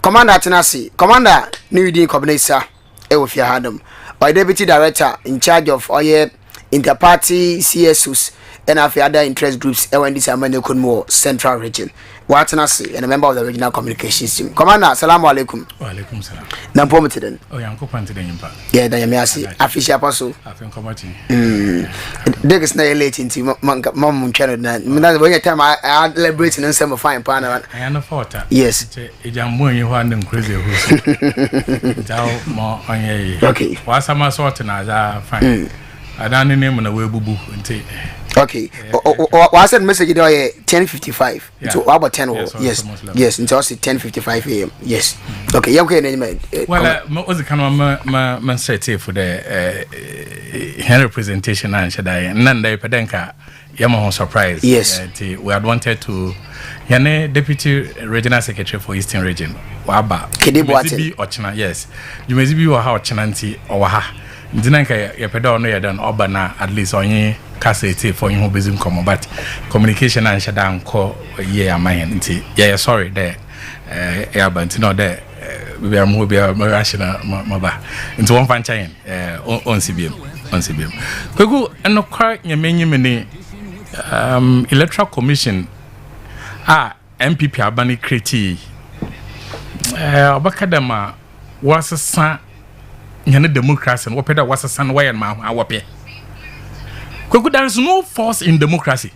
commander Tenasi commander new din combination ewo fi hadum or deputy director in charge of interparty CSUs and other interest groups in this Amane Central region. Watanasi and a member of the regional communications team. Commander, assalamu alaikum. Wa alaikum salam. Na mpomo den. Oh yanko pante den yimpa. Yeah, da yamiasi. Afisha paso. Afin komati. Degas na late into mom channel na. Mina when time I celebrating and some fine pana. I am fota. Yes. Ejambo yin ho andem crazy ho. Jaw mo onye. Okay. Wa sama sort na za fine. Adani name na we bubu nti. Okay. I sent message there 10:55. So about 10 yes. Yes, until 10:55 a.m. Yes. Okay, yeah, okay, well, was the kind of man set for the representation and shadai nanda pedenka yama surprise. Yes. We had wanted to Yane Deputy Regional Secretary for Eastern Region. Waba. Kede Boate. Ochina, yes. You may be or how chinanti or ha. Dinanka ya pedo no ya dan oba na at least onye cassette for you busy come but communication and shadan ko ye amayen nti yeah sorry there ya but no there we are more be rational maba nti won fan chain on CBM kwegu eno kwa nyamenyim ni electoral commission MPP abani create obakadama wasasa nyane democracy no peda wasasa no wayan ma awope kwegu there is no force in democracy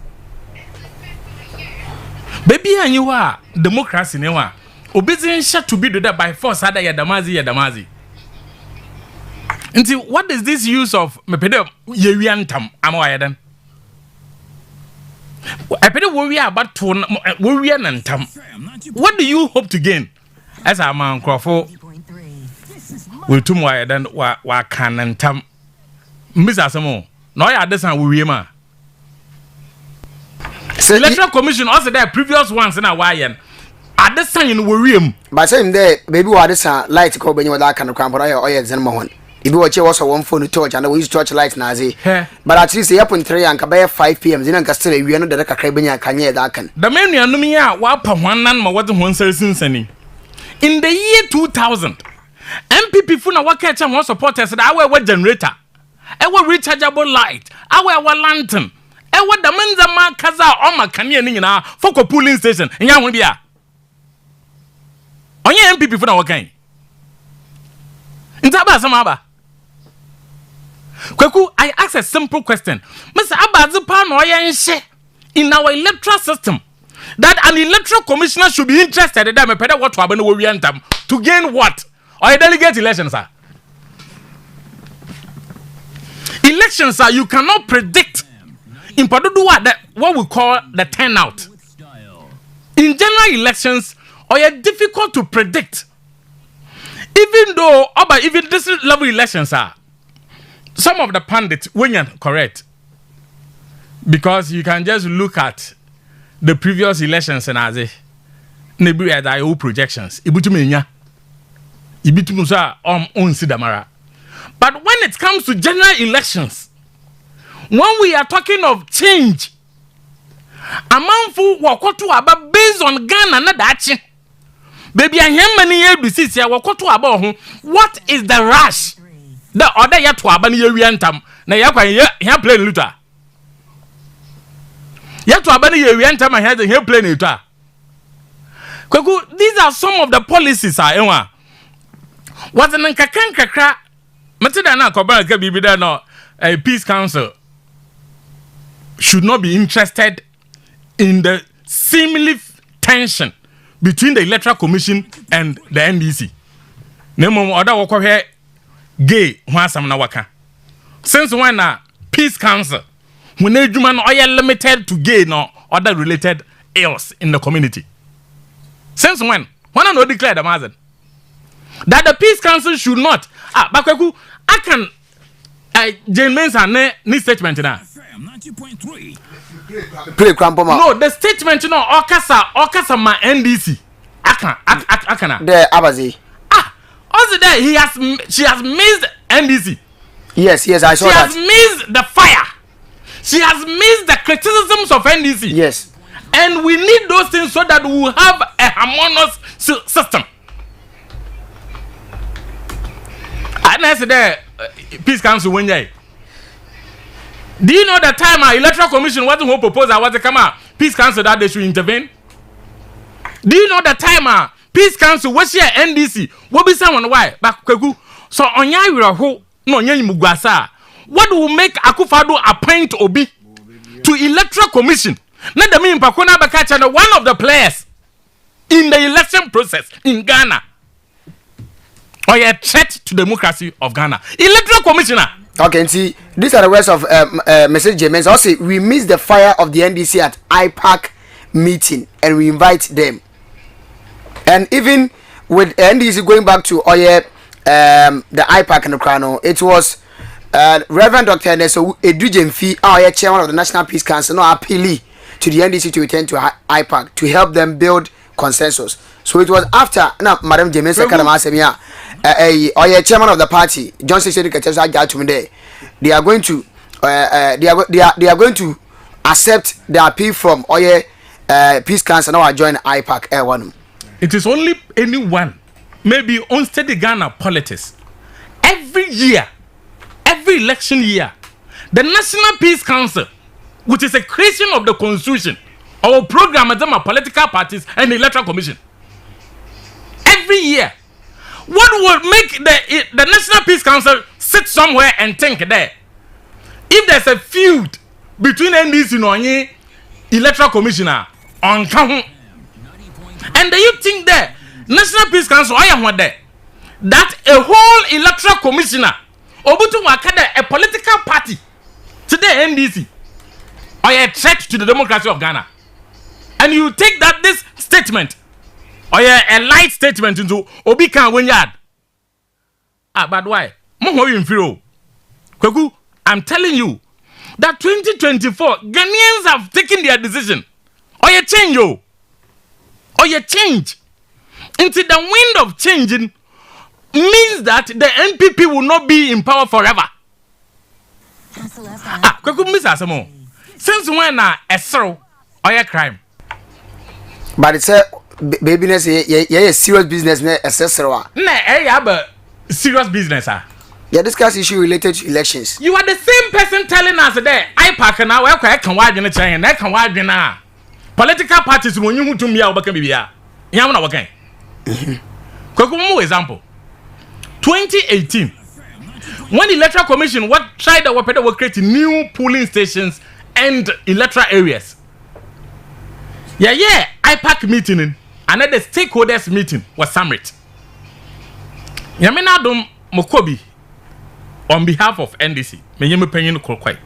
baby anyiwa democracy ne wa obezin sha to be do that by force ada ya damazi nti what is this use of mepede yewiantam amawayedan epede wowi abato wowi nantam what do you hope to gain as a man crofo we tum wayedan wa kanantam mbisa samo no ya adesan wowi ma electoral commission also the previous ones na wayen adesan in wowi but say him there baby wa adesan light ko benyi wada kan kwan pora oye zen mo hon ibi wache was one phone torch and we use torch light na aze but at least yapon 3 and ka 5 pm zin ka still ewie no de ka kai benya kanye da kan the menu anum ya wa pa hwanan ma wode hon sinsani in the year 2000 MPP fu na waka cha won supporters da awe generator ewe rechargeable light awe lantern ewe da menza ma kaza o makane ni nyina for polling station nya ho bia onye MPP fu na waka ntaba sama ba Kweku, I ask a simple question. Mr. Abazipa no yenhye in our electoral system that an electoral commissioner should be interested in that me pede what to happen we wiantam to gain what? Or a delegate elections sir. Elections sir, you cannot predict in what we call the turnout. In general elections, or difficult to predict. Even though even this level elections are some of the pundits when you're correct, because you can just look at the previous elections and as maybe at our projections. But when it comes to general elections, when we are talking of change, a man for what about based on Ghana na dachi. Baby, I hear many years here. What is the rush? The other yet to abani yewiantam na yakwa here plane luta. Yet to abani yewiantam and here plane luta. These are some of the policies enwa. What an nkakan kakra metida na koba ka bibida no a peace council should not be interested in the seemingly tension between the electoral commission and the NDC. Nemo oda woko here gay wasam na waka. Since when peace council when ejuma no oye limited to gay no other related ills in the community. Since when no declare the mazen that the peace council should not bakweku I can Jane Mensa ne statement na 90.3 play crampoma no the statement no okasa ma NDC akana the abazi also there she has missed NDC. Yes, I saw that. She has missed the fire. She has missed the criticisms of NDC. Yes. And we need those things so that we will have a harmonious system. And I said there, peace council when you. Do you know the time our electoral commission wasn't who proposed was to come out peace council that they should intervene? Do you know the time peace council was here NDC? What be someone why? But so on who no mugasa. What will make Akufo-Addo appoint Obi to electoral commission? Not the mean Pakuna Bakacha, one of the players in the election process in Ghana. Or a threat to democracy of Ghana. Electoral commissioner. Okay, and see, these are the words of Mr. James. Also, we missed the fire of the NDC at IPAC meeting and we invite them. And even with NDC going back to the IPAC and the Krano, it was Reverend Dr. Neso Edujemfi, our chairman of the National Peace Council, no appealee to the NDC to return to IPAC to help them build consensus. So it was after Madam James or chairman of the party, Johnson said to me there. They are going to they are going to accept the appeal from Peace Council now join IPAC. It is only anyone, maybe unsteady Ghana politics. Every year, every election year, the National Peace Council, which is a creation of the Constitution, our program of them are political parties and the Electoral Commission. Every year, what would make the National Peace Council sit somewhere and think there? If there's a feud between NDC and Electoral Commissioner on count, and do you think that National Peace Council, I am what there, that a whole Electoral Commissioner, Obutu Wakada, a political party, today NDC, or a threat to the democracy of Ghana, and you take that this statement, or a light statement into Obikan Winyard. But why? Kweku, I'm telling you that 2024 Ghanaians have taken their decision. Or you change, yo. Or you change. Into the wind of changing means that the NPP will not be in power forever. Kastle FM. Kweku, Miss Asamo. Since when a sorrow or a crime? But it's a babyness, yeah, serious business, accessory. Nah, serious business, Yeah, discuss issue related to elections. You are the same person telling us that I park now. I can widen the chain. I can widen now. Political parties when you to me, I will be here. You know what I'm saying? Quick example. 2018, when the Electoral Commission tried to create new polling stations and electoral areas. Yeah, IPAC meeting and then the stakeholders meeting was summit. Yamina Dom Mokobi on behalf of NDC, me penyin kokwai.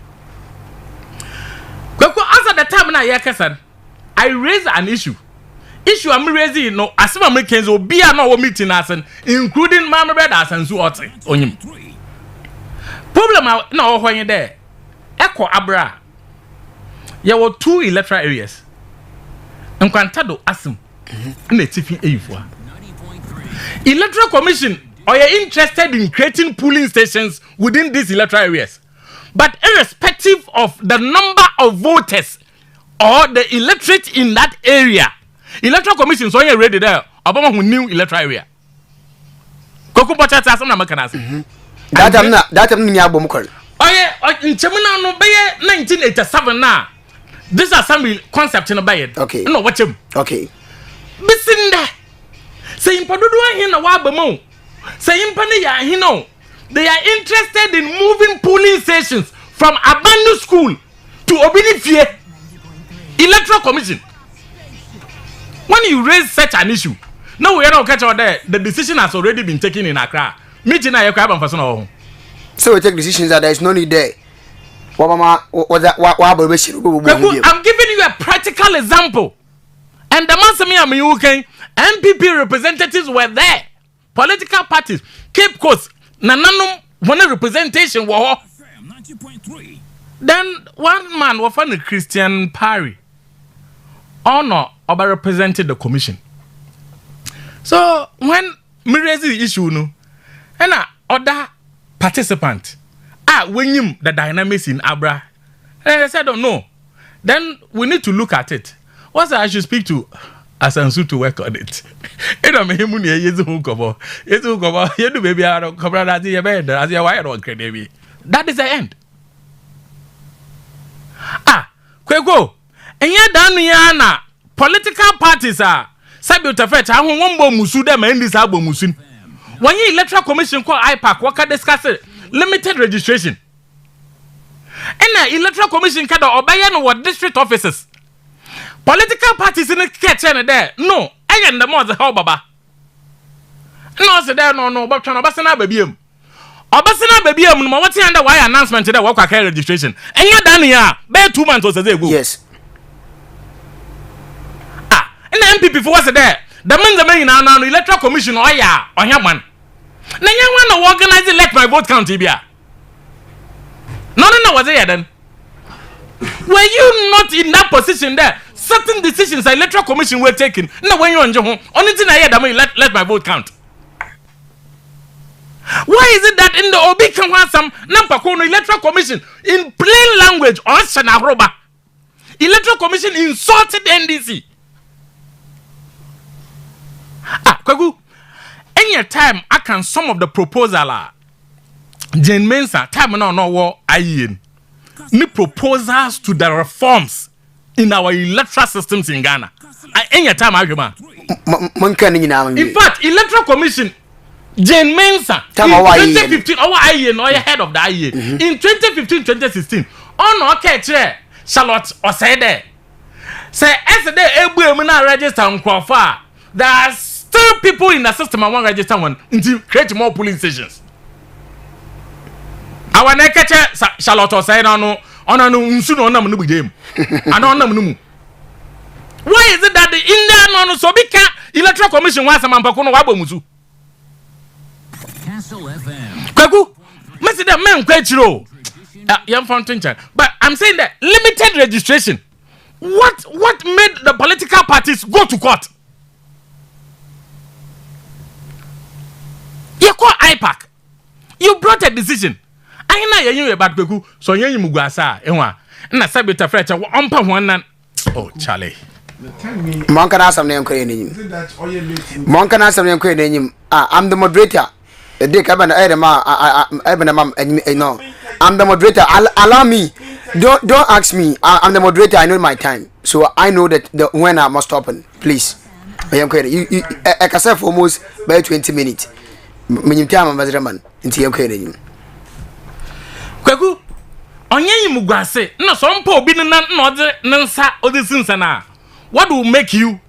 As at the time na yakasan, I raised an issue. Issue I'm raising no asema Americans obi na wo meeting asen, including Mama Brothers and so ote onyim. Problem na wo hwan there. Eko abra. There were 2 electoral areas. Nkwantado asem na tifi eyifo. Electoral Commission, are you interested in creating polling stations within these electoral areas? But irrespective of the number of voters or the electorate in that area, Electoral Commission is already ready there. Obama who new electoral area. Koku Pocha Tasam na Makanas. That I'm near Bomkol. Oh yeah, in Chamuna no Baye 1987 now. This assembly concept in a Baye. Okay. No, watch him. Okay. Bisinda. Say Padudu hin na wabamo. Say Impani ya hino. They are interested in moving polling stations from abandoned school to Obinifie. Electoral Commission. When you raise such an issue, no we are not catch out there. The decision has already been taken in Accra. Meeting na yakwa ban faso. So we take decisions that there is no need there. I'm giving you a practical example. And the man me am UK MPP representatives were there. Political parties, Cape Coast, Nananum, one representation war. Then one man was from the Christian Parry. Honor about represented the commission. So when me raise the issue no, and other participant, when you the dynamics in Abra, and I said, oh no, then we need to look at it. What's I should speak to Asansu to work on it. You know, me him yezu hukobo. Yezu hukobo. You do baby aro kobra dati ye bed. As you wire on baby. That is the end. Kwego. Enye danu ya na political parties are sabi utafet ha ho wombo musu dem endi sa agbo musu. When you Electoral Commission call IPAC waka discuss limited registration. And Electoral Commission kada obeye no what district offices. Political parties in the kitchen there. No, I am the more the how baba. No, say there no, but trying to Obasana baby. Obasana baby, no, what's the under why announcement today? Work carry registration. And you're done here. Bear 2 months was a day. Yes. And the MPP for what's there? The men the main now Electoral Commission or ya or your man. Now you want to organize it like my vote count Tibia. No, was there then? Were you not in that position there? Certain decisions the Electoral Commission were taken. No, when you're on your home, only thing I hear that let my vote count. Why is it that in the Obi can want some Nampakono Electoral Commission in plain language or Sanaroba? Electoral Commission insulted NDC. Kwagu, any time I can some of the proposal Jane Mensa time no war ayin. Ni proposals to the reforms in our electoral systems in Ghana. Any time argument. In fact, Electoral Commission Jane Mensa in 2015 our ayin or head of the ayin. In 2015-2016 on okay chair Charlotte or say there. Say as the Ebu Emina register on Kwafa, there are still people in the system and one register one until create more polling stations. Our next Charlotte or say no nsuno na mnu game. Ano na mnu. Why is it that the Indian no so bika Electoral Commission wants some ampako no wabo musu? Kastle FM. Kwaku, message that men kwechiro. Young fountain. But I'm saying that limited registration. What made the political parties go to court? You call IPAC. You brought a decision. I know you about Beku, so you mugasa. Na sabita frecha ompa one. Oh, Charlie. Monk and some name crane. Monk and some name crane. I'm the moderator. Dick Abana Edema, and no. I'm the moderator. Allow me. Don't ask me. I'm the moderator. I know my time, so I know that when I must open. Please, I am crazy. You I can say for almost by 20 minutes. When time I'm Mazraman until you're crazy. Kwaku, onye mugase. No, some poor bin nansa odisinsana. What will make you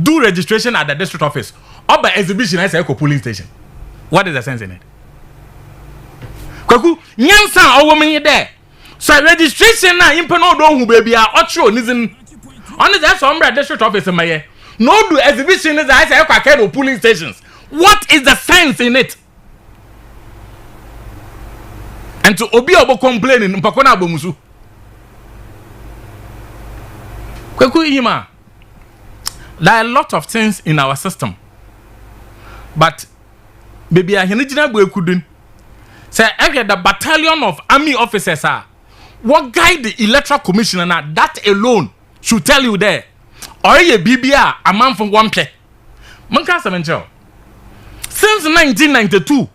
do registration at the district office or by exhibition as a polling station? What is the sense in it? Kwaku, nyansa or woman there. So registration na impe no don hu baby a otro nizin. Only that some district office my no do exhibition is as a kwakero polling stations. What is the sense in it? And to obi obo complaining mpakona abomusu. Kwaku yima. There are a lot of things in our system. But baby I henijina go ekudun. Say every the battalion of army officers are what guide the electoral commissioner now that alone should tell you there. Or ye BBA a man from one play. Manka Semencho. Since 1992,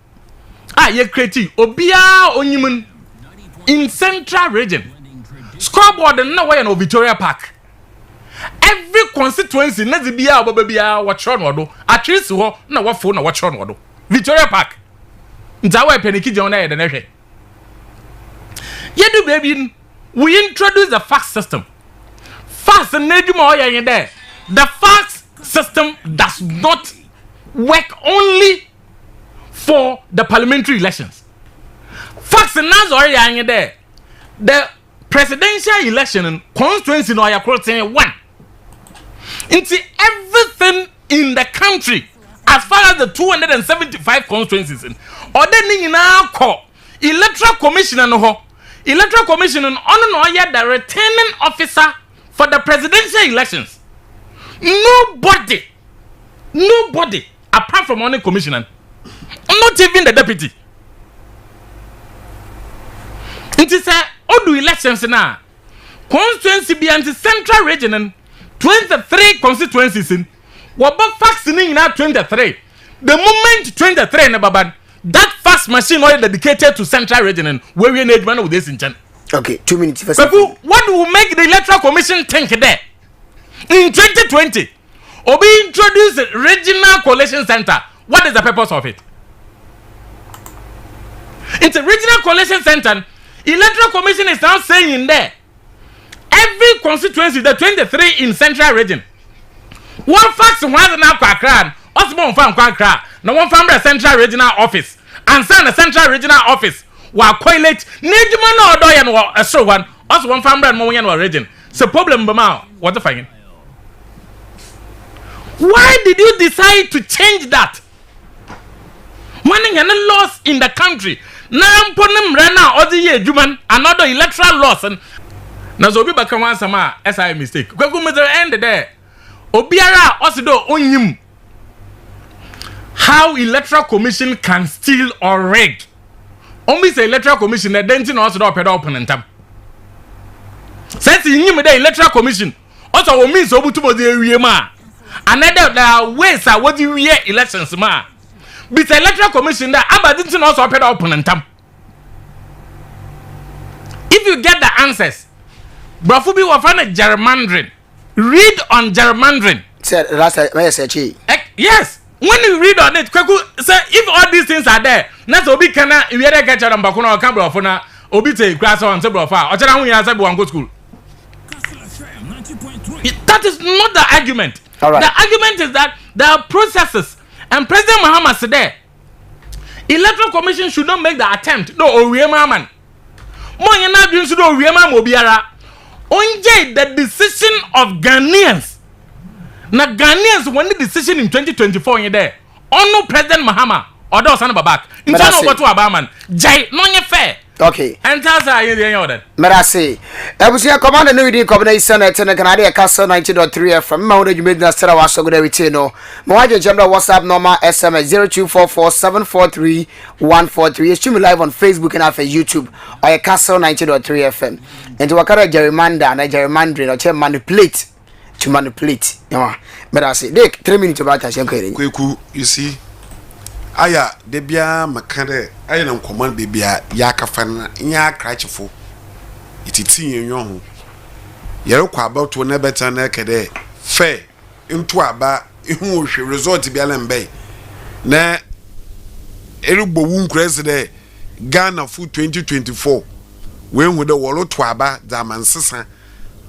ye creative Obia Onyumun in Central Region. Scoreboard and no way no Victoria Park. Every constituency Nazibia Bobia watch on wado. At least no what phone or watch on wado. Victoria Park. Ntawa peniki jona e denehwe. Yedu baby, we introduce the fax system. Fax neduma oya there. The fax system does not work only for the parliamentary elections. Fax nazo oya there. The presidential election and constituency no oya crossing one. Into everything in the country as far as the 275 constituencies in or then now call electoral commission and electoral commission on the returning officer for the presidential elections. Nobody apart from only commissioner, not even the deputy. It is all the elections now. Constituency be anti central region and 23 constituencies in what faxing now 23. The moment 23 in Baban, that fax machine was dedicated to central region and where we need man with this in Jan. Okay, 2 minutes first. What will make the electoral commission think there? In 2020, Obi introduced the regional coalition center. What is the purpose of it? It's a regional coalition center. Electoral commission is now saying in there every constituency, the 23 in central region. One fax was now Kwakran, Osmond Farm Kwakra, no one from the central regional office, and send the central regional office while coilate Nijman or Doyan or a so one, also one from the Moyan region. So, problem, Bama, what the fine? Why did you decide to change that? Money and laws in the country. Now, Ponem Rana or the year, Juman, another electoral loss and Nazobi Bakawan Sama, as I mistake. Kwaku Mother end there. Obiara Osido Onyim. how electoral commission can steal or rig. Only say electoral commission that denting also do opera open and tap. Since you me the electoral commission, also means obutubo the area ma. Another there are ways I what you hear elections ma. But the electoral commission that abadinting also opera open and tap. If you get the answers, Brafubi will find a gerrymandering. Read on gerrymandering. Yes. When you read on it, say if all these things are there, that's obi kana we dey catch am bakuna o kan brofo na obi take class on say brofa o tell am we say we wan go school. That is not the argument. Right. The argument is that there are processes and President Muhammad said there electoral commission should not make the attempt. No, Oriema man. Mo yen na dun so do Oriema mo biara. Onje the decision of Ghanaians. Na Ghanaians won the decision in 2024 in there. Ono President Mahama or those on back. In turn over to Abaman. Jai no ye fair. Okay. And that's how you the order. Mercy. Ebusia commander no reading combination at Canada Kastle 90.3 from Mount you made the Stella was so good every no. Moaja Jamba WhatsApp normal SMS 0244743143. Stream live on Facebook and after YouTube or Kastle 90.3 FM. And to Wakara gerrymander and gerrymandering or manipulate. To manipulate. But I say, Dick, 3 minutes about us. Kweku, you see, aya, debia makare, aya na command debia, yaka fan, ya crachful. It is in your Yero kwa about to never turn naked, fair, into a bar, in who she resort to be Allen Bay. Na Erubo won crazy Ghana food 2024. When with the wallow twaba, Daman Sissa,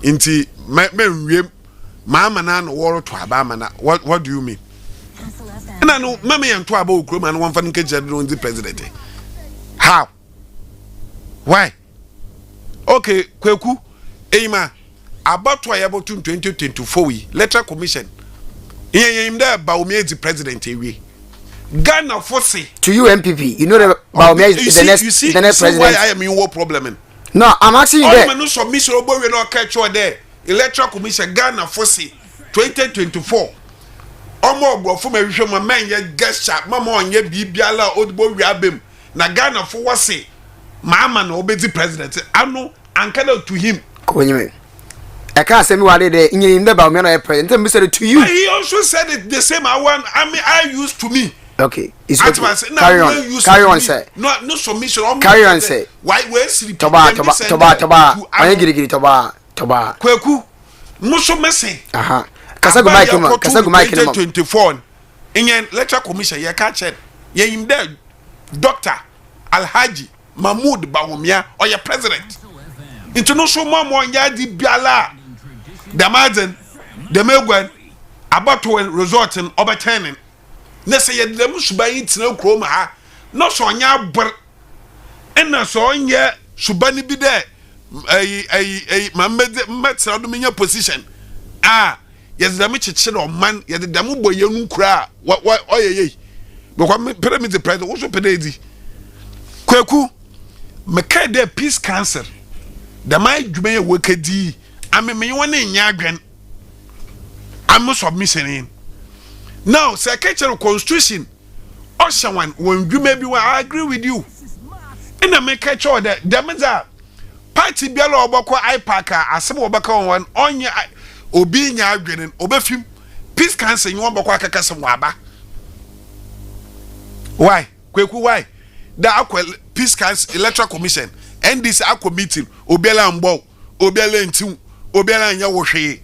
inti, me Mama nan war to Abama. What do you mean? And I know Mammy and Twabo Krum and one fan catcher doing the president. How? Why? Okay, Kweku, Ema, about to able to 2024 letter commission. In there, Baumia the president. Ghana Fosse to you, MPP. You know the Baumia is the next president. Why I am in war problem? No, I'm asking you that. No submission, we not catch you there. Electoral Commission Ghana Fosse 2024. Omo bro from ehwe ma man ye gesture mama onye bibiala odbo wiabem na Ghana for wase mama na obedi president ano ankada to him konyime I can't say me wale there in him the Baumia no president me said it to you. But he also said it the same I used to me. Okay, it's okay. Carry on, sir. No submission. Carry on, sir. Why we sleep? Toba. Anya giri toba. Kweku, muso messing. Aha. Kasagu Mike 2024. In lecture commission, ye catch it. Ye him there, Dr. Alhaji Mahmoud Bawumia or your president. Into no so more yadi biala. Damazen, Demegwen, about to resort in overturning. Nessa ye dem subayi tino kroma no so nya br ena so nya subani bi de mamede metra do menya position ye dem chiche no man ye dem boye nu kura oyeye because me pyramid president wo so pededi Kweku me ka de peace council da mai dwume ye wokadi ameme wona nya adwen am submission in. Now, Secretary Constitution, Oshawan, when you maybe I agree with you. In a make a sure that Damaza Party Bialo Boko Ipaka, as some Obaka one on your Obi Nyagrin, Obefim, Peace Council, you want Bokwaka Waba. Why? Kweku, why? The Aqua Peace Council Electoral Commission, and this Aqua meeting, Obela and Bo, Obela and Two, Obela and Yawoshi.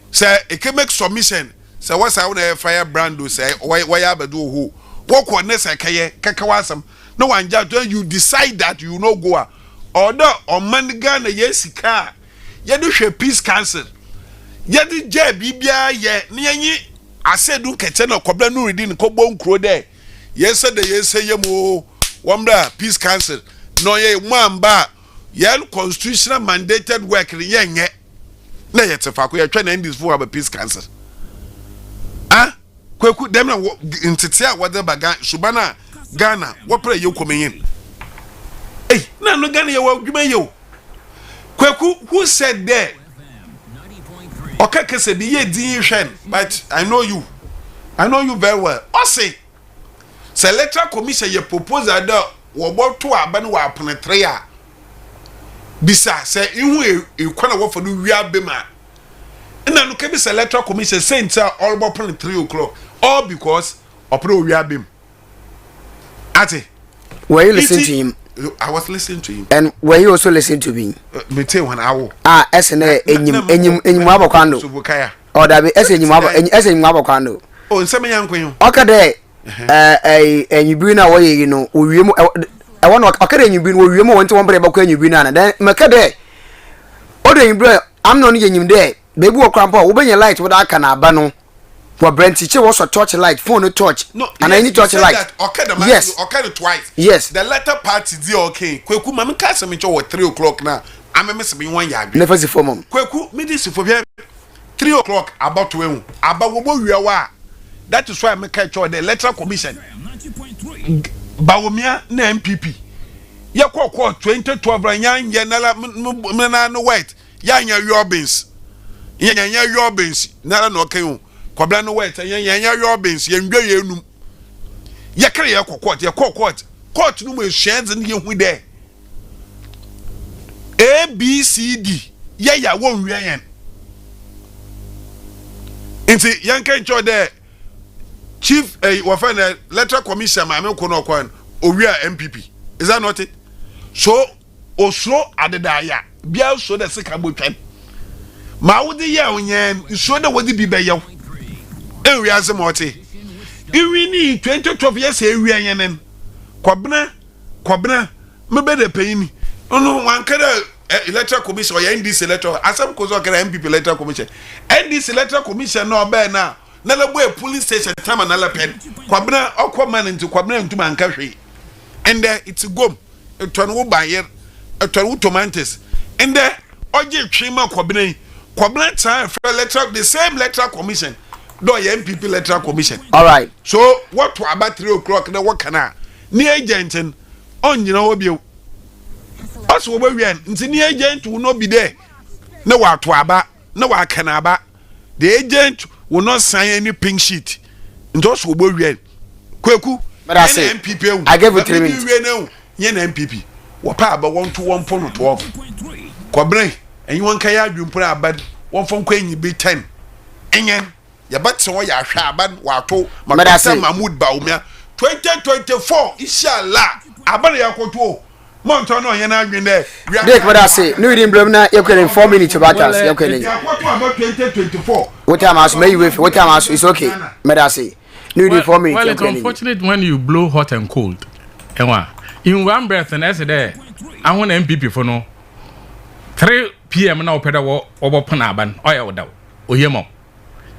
Sir, it can make submission. So what's I want to fire brand do say why do who walk on this kakawasam no one just you decide that you no go order on man Ghana yes car you do share peace council you did bibia ye ni I said do kete no kobla no reading ko bon kro there yes say yemo wamda peace council no ye mwamba ye constitutional mandated work ye nye na ye tefa ko ye twa na this for a peace council. Kweku dem na ntetea wode baga shubana Ghana wo pre ye komenyin na no Ghana ye wo dwuma ye o Kweku who said there okay kese bi ye din hwen but I know you very well o say electoral commission ye proposal da wo boto aba no wa penetre a bisa say ihu e kwana wo for no wia be ma na no kebi electoral commission say nta all bo pen 3 o'clock all because opro wia be ate were you listening to him? I was listening to him. And were you also listening to me? Me tell when I will. SNA enyim abakwando. Subukaya. Or that be enyim abakwando. Oh, nseme yankwen. Okay there. Enyibiri na woye you know, owie mu I want okay enyibiri wo wie mu wonte won bre bakwa enyibiri na then meka there. Odo enyibiri am no enyim there. Bebi wo krampa wo benye light wo da aka na aba no. For Brent teacher was a torch light, phone torch. No, and yes, I need torch light. Okay, the man, yes, okay, twice. Yes, the latter party is okay. Kweku, mama can't say me at 3 o'clock now. I'm missing 1 yard. Never see for mom. Kweku, me this for 3 o'clock about to win. About what we are. That is why I make the electoral commission. Bawumia na MPP. Ya kwa 2012 yan no white. Yan Robins. Yan Robins. Nala no okay. Kwabla no wait yan Robins yan dwa yenum ya kare ya court no mo hweze ne yehu de ABCD ya won hweye nti yan kan cho de chief wa fa na electoral commission ma me ko no kwan owia MPP is that not it so osro adedaya bia so de sika botwan ma wodi ya onyen so de wodi bi be yaw we as a morty. You need 2012 years a reunion. Quabna, maybe the pain. No, one can electoral commission or this electoral. As some cause MPP electoral commission. And this electoral commission no bear now. Nala boy police station time another pen. Quabna or Quaman into Quabna into Mancashi. And there it's a gum. A turn by year. A turn tomatoes. And there, Oje Chima Quabna time for electoral the same electoral commission. Do MPP electoral commission. All right. So what to about 3 o'clock? The what can I? Ni agent on you know obi. Us we win. Nti ni agent will not be there. No what to about. No what can about. The agent will not sign any pink sheet. Just we win. Kweku. But I say MPP. I gave you 3 minutes. Yen MPP. Wapa about 1 to 1.12. Kwabren. And you want kaya you put about 1 from Queen be 10. Enyen. Ya bat so ya hwaban wato makasa Mahmoud Baumia 2024 inshallah abana yakoto monto no ye na adwen there Dick what I say no reading blame na you can 4 minutes about us you can yakoto about 2024 what time as may with what time as it's okay but I say no reading 4 minutes well it's unfortunate when you blow hot and cold in one breath and as there I want MPP for no 3 p.m. now peda wo obo na aban oya wodaw oyemo.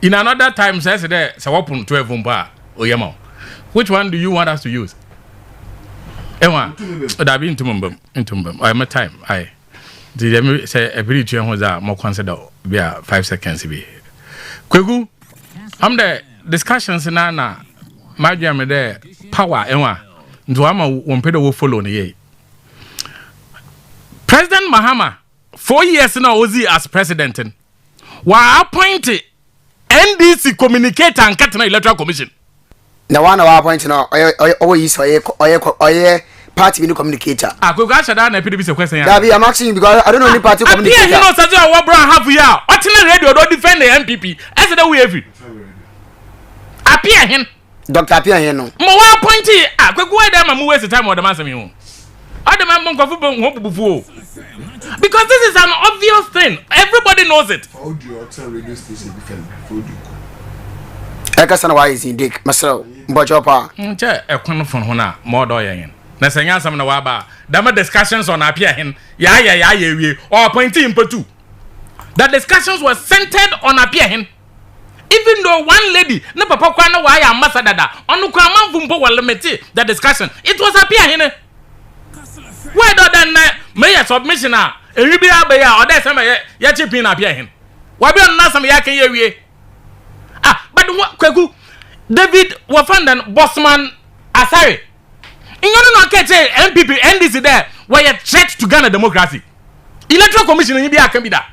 In another time, says there, so open 12 umpa, oyemo. Which one do you want us to use? Ewa, that be into Mumbum. I am a time. I did say a pretty chain was more consider be 5 seconds. Be Kwegu, I'm the discussions in Anna, my jam there, power, Ewa, do ama one pedo will follow the President Mahama, 4 years now, Ozi as president, were appointed. NDC communicator and Katana Electoral Commission. Now one of our points now, always party in the communicator. I could ask that and a question. I'm asking you because I don't know any party communicator. You know, such a what brown half year. What's in the radio? Don't defend the MPP. As the way every appear him. Dr. Appear here no. More pointy. I could go there and waste the time or the master me. I demand more hope before. Because this is an obvious thing. Everybody knows it. Ekasana why is he Dick? Masro, Bojopa. A corner from Hona, more doyen. Nasanya some no waba. Dama discussions on appear him. Ya, or appointing him two. The discussions were centered on appear him. Even though one lady, no papa kwana why ambassador, on the Kraman Vumbo will limit the discussion. It was appear him. Why don't mayor submissioner? And you be a bear or that's some yachipin appear him. Why be on some yakin ye? But what Kwegu David Wafandan Bossman Asari. In your catch MPP NDC there where you threat to Ghana democracy. Electoral Commission in India can be that.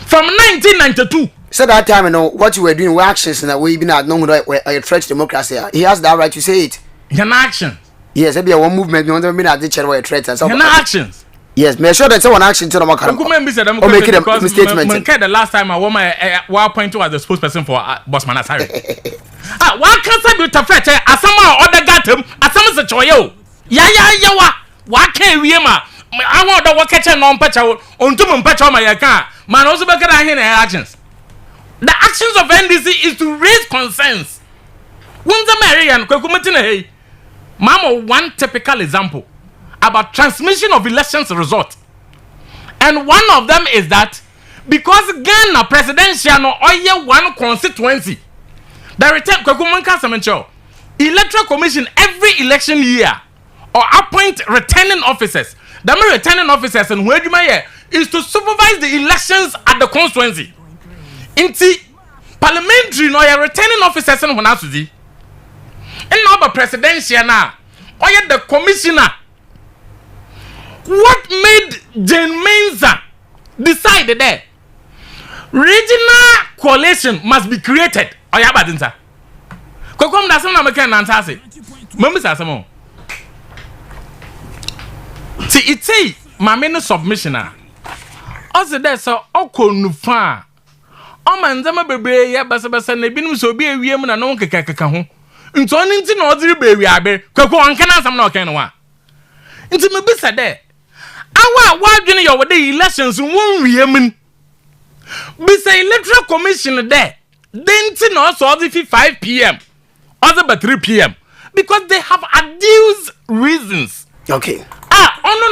From 1992. So that time, you know, what you were doing, were actions, and we been at no a threat to democracy. He has that right to say it. An action. Yes, maybe one movement, you want at the chair where a threat and so An actions. Yes, make sure that someone action to the market. I'm make it a statement. The last time I want my point to as the spokesperson for Bossman Asari. Why can't I do to fetch as someone other got him as someone's a choyo? Ya. Why can't we, I want the work catcher non patch out on two patch on my account. Man, also back at here actions. The actions of NDC is to raise concerns. When's the Marian Kokumatina? Mama, one typical example about transmission of elections result. And one of them is that because Ghana presidential no oye one constituency, the return Kokumanka Semencho, Electoral Commission every election year or appoint returning officers. The returning officers and where you may is to supervise the elections at the constituency. Inti parliamentary no ya returning officers and when asuzi. And now presidential na oye the commissioner. What made Jane Mensa decide that regional coalition must be created? Oya badinsa. Kokom da some na make na answer. Mama say some. See it say mama no submissioner. Ose there so okonufa. O manzama bebre ya basa na binum so bi awiem na no kekeka ho. Nti oni nti na odiri be awi abe. Kwako anka na asam na okan no wa. Nti me bisa there. Awa wadwene your wode elections won wiem. Bisa electoral commission there. Then ti na so the 5 p.m. Other by 3 p.m. because they have adduced reasons. Okay.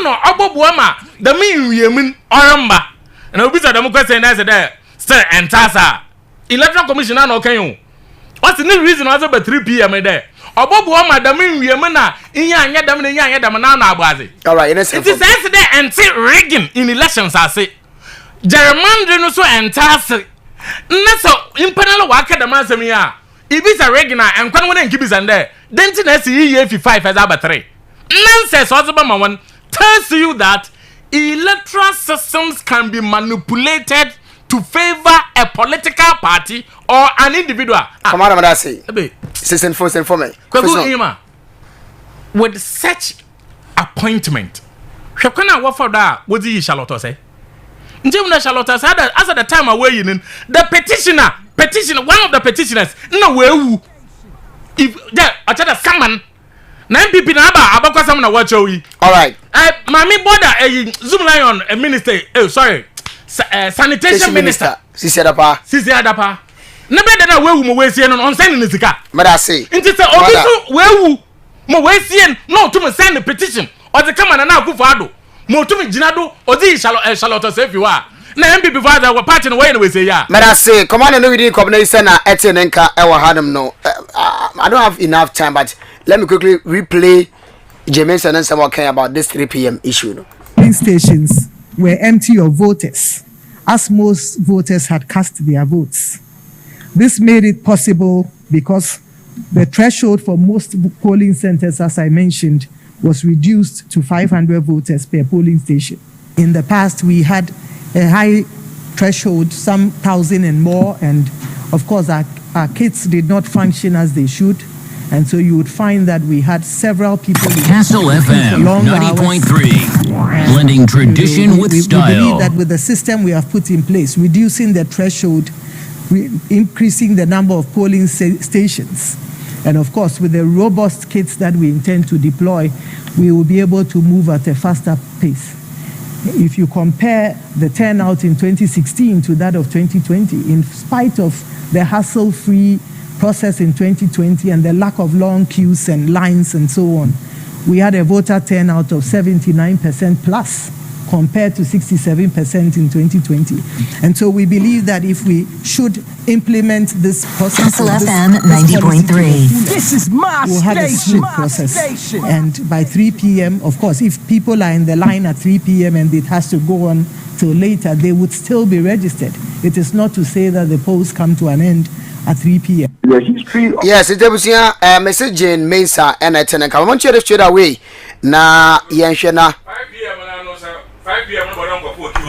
No, Abobuama, the mean women, Oramba. And Obisa Democracy and I said, Sir, and Tassa. Electoral Commissioner, no can you? What's the new reason other by 3 p.m. there? Abobuama, the mean women, in young Yadam and young Yadamana Bazi. All right, it is yesterday and say rigging in elections, I say. Gerrymandering also and Tassa. That's so impanel waka the Masamia. If it's a regular and Kwan and Kibis and there, then to see 5 as about 3. Nonsense, Osabama one tells you that electoral systems can be manipulated to favor a political party or an individual. Come on, I'm say. System for me. With such appointment, Shakana what for that? What did you Charlotte say? Njemna Charlotte said that as at the time away in the petitioner, one of the petitioners, no way. If there, I tell someone. 9 people na abakwa sam na watch owi. All right. Mami border Zoom lion a minister. Sanitation minister. Sisi Adapa. Na be na wewu mo wesie no on send ni sika. Mada say. Nti say obi so wewu mo wesie no to me send the petition. O de kama na akufo ado. Mo to me ginado o di Charlotte Sefi wa. Na MPP father wa party no way no wesie ya. Mada say come on no we dey company say na etenenka e wa hadam no. I don't have enough time but let me quickly replay James and someone care about this 3 p.m. issue. No? Polling stations were empty of voters, as most voters had cast their votes. This made it possible because the threshold for most polling centers, as I mentioned, was reduced to 500 voters per polling station. In the past, we had a high threshold, some 1,000 and more, and of course, our kits did not function as they should. And so you would find that we had several people. Kastle FM 90.3, blending tradition with style. We believe that with the system we have put in place, reducing the threshold, increasing the number of polling stations, and of course with the robust kits that we intend to deploy, we will be able to move at a faster pace. If you compare the turnout in 2016 to that of 2020, in spite of the hassle-free process in 2020 and the lack of long queues and lines and so on, we had a voter turnout of 79% plus compared to 67% in 2020. And so we believe that if we should implement this process, Kastle FM 90.3. This is my we'll have a smooth process. And by 3 p.m., of course, if people are in the line at 3 p.m. and it has to go on till later, they would still be registered. It is not to say that the polls come to an end at 3 p.m. The history of Yes, it was here. Message in Mensa and I tell I want you to straight away. Na yenshena 5 p.m. na no sir. 5 p.m. no bodon go put you.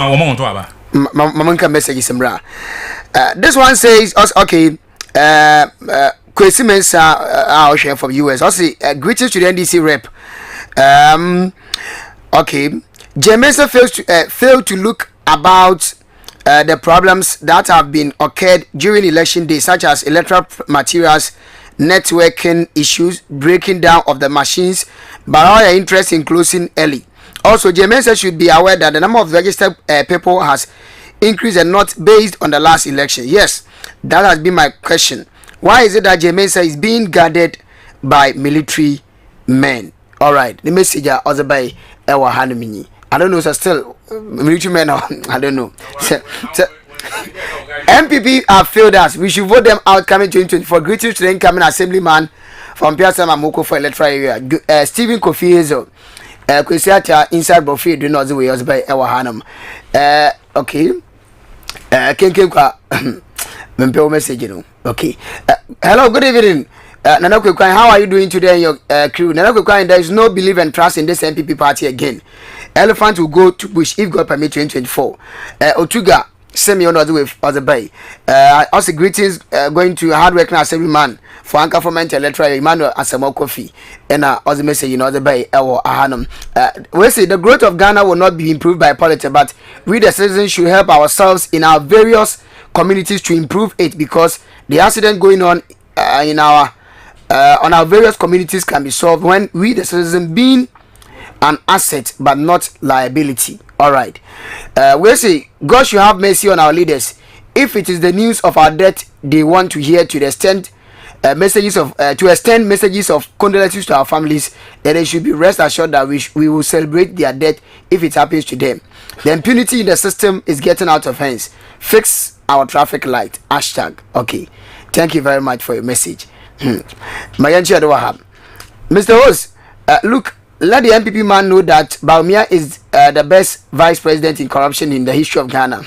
Mamanka message is mbra. This one says, okay, Kwesi Mensah, share from US. Also, greetings to the NDC rep. Okay, Mensah failed to look about the problems that have been occurred during election day, such as electoral materials, networking issues, breaking down of the machines, but all your interest in closing early. Also, Mensah should be aware that the number of registered people has increased and not based on the last election. Yes, that has been my question. Why is it that Mensah is being guarded by military men? All right, the message also by Ewa Hanumini. I don't know, so still military men. I don't know. So, MPP have failed us. We should vote them out coming 2024. Greetings to the incoming assemblyman from Piazza Mamoko for electoral area. Stephen Kofi Hazel. Kwesiata inside Bofi do not the way as by Ewa Hanum. Okay. Ken kwa mempe message no. Okay. Hello, good evening. Nana Kwekwan, how are you doing today in your crew? Nana Kwekwan, there is no belief and trust in this MPP party again. Elephant will go to bush if God permit 2024. Otuga, send me on the bay. Also greetings going to hardworking assemblyman for Anchor for mental electoral Emmanuel Asamo Kofi. And also message in the bay or Ahanum. We say the growth of Ghana will not be improved by politics, but we the citizens should help ourselves in our various communities to improve it, because the accident going on in our on our various communities can be solved when we the citizen being an asset but not liability. All right, we say God should have mercy on our leaders. If it is the news of our death they want to hear, to the extent messages of to extend messages of condolences to our families, then they should be rest assured that we will celebrate their death if it happens to them. The impunity in the system is getting out of hands. Fix our traffic light. Hashtag. Okay, thank you very much for your message. Mr. Host, look, let the MPP man know that Baumia is the best vice president in corruption in the history of Ghana.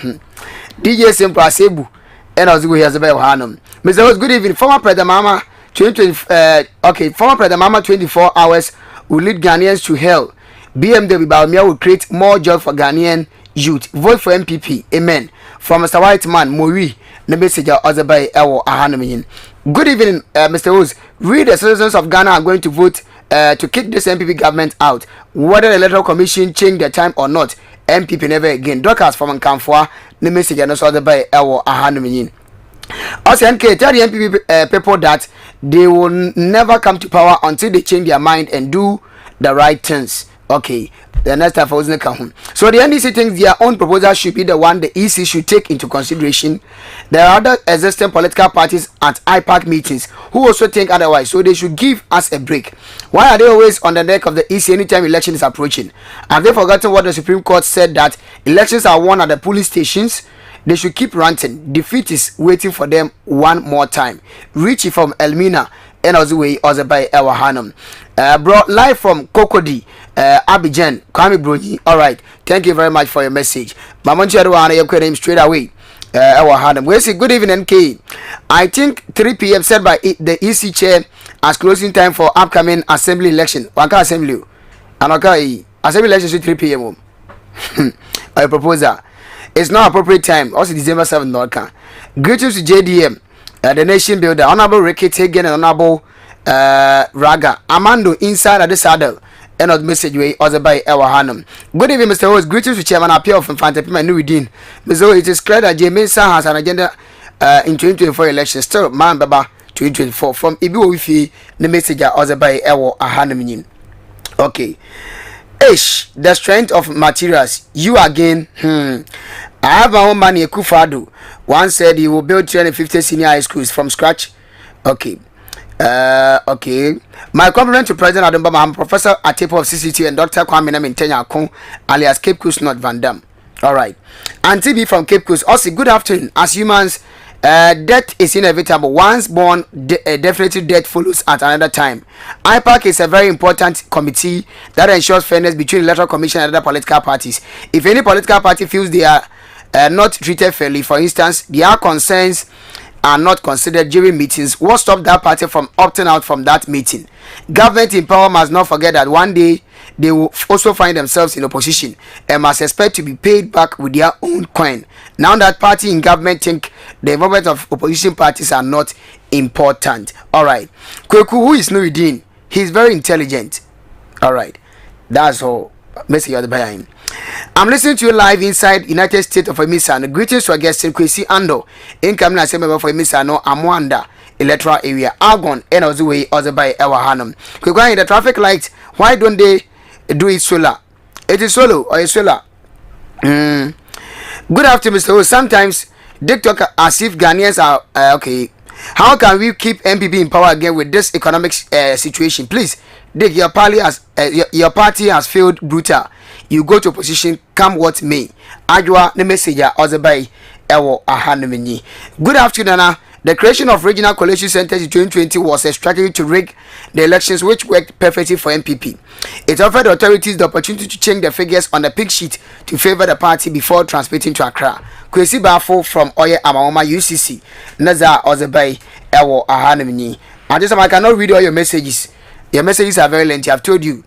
DJ Simple Asebu, and I was going to Hanum. Mr. Host, good evening. Former President Mama, former President Mama 24 hours will lead Ghanaians to hell. BMW Baumia will create more jobs for Ghanaian youth. Vote for MPP. Amen. From Mr. Whiteman, Mori, the message also by Ewo Ahanum. Good evening, Mr. Rose. We, the citizens of Ghana, are going to vote to kick this MPP government out. Whether the electoral commission change the time or not, MPP never again. Doctors from Nkamfwa, the message and also by Ewo Ahanum. Also, NK, tell the MPP people that they will never come to power until they change their mind and do the right things. Okay. The next time for Uzne. So the NDC thinks their own proposal should be the one the EC should take into consideration. There are other existing political parties at IPAC meetings who also think otherwise, so they should give us a break. Why are they always on the neck of the EC anytime election is approaching? Have they forgotten what the Supreme Court said, that elections are won at the polling stations? They should keep ranting. Defeat is waiting for them one more time. Richie from Elmina and also by Ewa Hanum. Bro, live from Kokodi, Abidjan, Kwame Broji. All right, thank you very much for your message. Mamanchi Adwana, your name straight away. Ewa Hanum. We say good evening, NK. I think 3 p.m. set by the EC chair as closing time for upcoming assembly election. Waka assembly, and assembly election is 3 p.m. My proposal. It's not appropriate time. Also December 7th, Norca. Greetings to JDM, the nation builder, Honorable Ricky Hagen and Honorable Raga Amando inside at the saddle. End of the message way also by Ewa Hanum. Good evening, Mr. Host. Greetings to Chairman Appeal of Infante Pima Nuridin. Mr. Host, it is clear that Mensah has an agenda in 2024 elections. Still, Man Baba 2024 from Ibi Wifi. The message also by Ewa Hanum. Okay. Ish, the strength of materials. You again. I have my own money. Kufadu once said he will build 350 senior high schools from scratch. Okay. Okay. My compliment to President Adombama. I'm Professor Atepo of CCT and Dr. Kwame Namintenya Kong, alias Cape Coast North Van Dam. All right. And TB from Cape Coast. Also, good afternoon. As humans, death is inevitable. Once born, definitely death follows at another time. IPAC is a very important committee that ensures fairness between electoral commission and other political parties. If any political party feels they are not treated fairly, for instance, their concerns are not considered during meetings, what stopped that party from opting out from that meeting? Government in power must not forget that one day they will also find themselves in opposition and must expect to be paid back with their own coin. Now that party in government think the involvement of opposition parties are not important. All right. Kweku, who is Nuruddin? He's very intelligent. All right. That's all. Message of the behind. I'm listening to you live inside United States of Emisano. Greetings to our guest Kwesi Ando. Incoming as a member for Emisano, Amwanda electoral area. Argon and also way other by our Hanum. We're in the traffic light. Why don't they do it solar? It is solo or is solar? Good afternoon, Mr. O. Sometimes they talk as if Ghanaians are okay. How can we keep MPP in power again with this economic situation? Please, Dick, your party has failed brutal. You go to opposition, come what may. Ajwa the messenger Ozabai Ewo Ahanomini. Good afternoon, Anna. The creation of regional coalition centers in 2020 was a strategy to rig the elections, which worked perfectly for MPP. It offered authorities the opportunity to change the figures on the pink sheet to favor the party before transmitting to Accra. Kwesi Bafo from Oye Amawoma UCC. Naza Ozabai Ewo Ahanomini. I cannot read all your messages. Your messages are very lengthy. I've told you.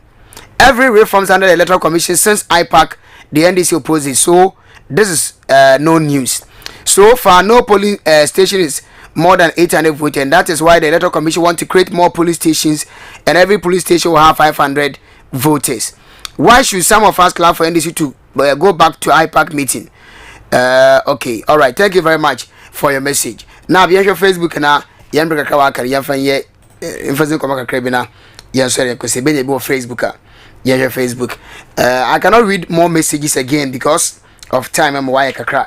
Every reforms under the Electoral Commission since IPAC, the NDC opposes. So this is no news. So far, no polling station is more than 800 votes, and that is why the Electoral Commission want to create more police stations, and every police station will have 500 voters. Why should some of us clap for NDC to go back to IPAC meeting? Okay, all right. Thank you very much for your message. Now, if you have your Facebook now, you can Facebook. Yeah, your Facebook. I cannot read more messages again because of time. I'm why I cry.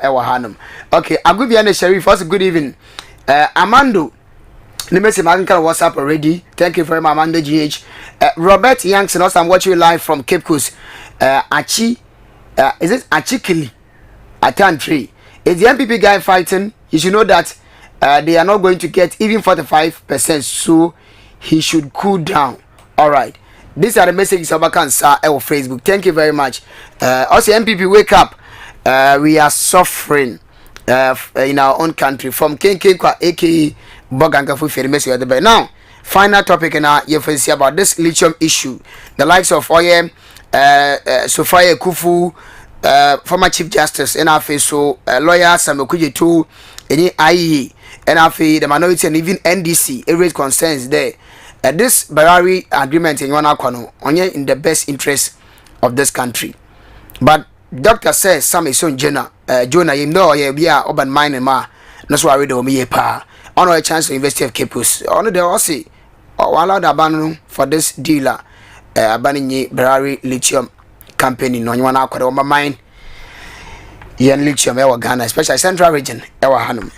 Okay, I'm going to be on the sheriff. First, good evening. Amando. Let me say, my WhatsApp already. Thank you very much, Amando GH. Robert Youngson, also I'm watching you live from Cape Coast. Is it Achikili? Atantri. Is the MPP guy fighting? You should know that they are not going to get even 45%, so he should cool down. All right. These are the messages of our Facebook. Thank you very much. Also, MPP, wake up. We are suffering in our own country. From Kenkekwa, aka Boganga Fufi, the message of the bay. Now, final topic in our FNC about this lithium issue. The likes of Oye, Sophia Kufu, former Chief Justice, NFA, so lawyer Samokuji too, any IE, NFA, the minority, and even NDC, every concerns there. This Barari agreement in Yanakwano only in the best interest of this country. But doctor says some is on Jonah, you know, be a urban mine and ma, that's why we do me a pa. On a chance to invest of Capus. Only the Aussie or allowed abandon for this dealer, abandoning Barari lithium company on Yanakwano, my mine. Yen lithium, our Ghana, especially Central region, our Hanum.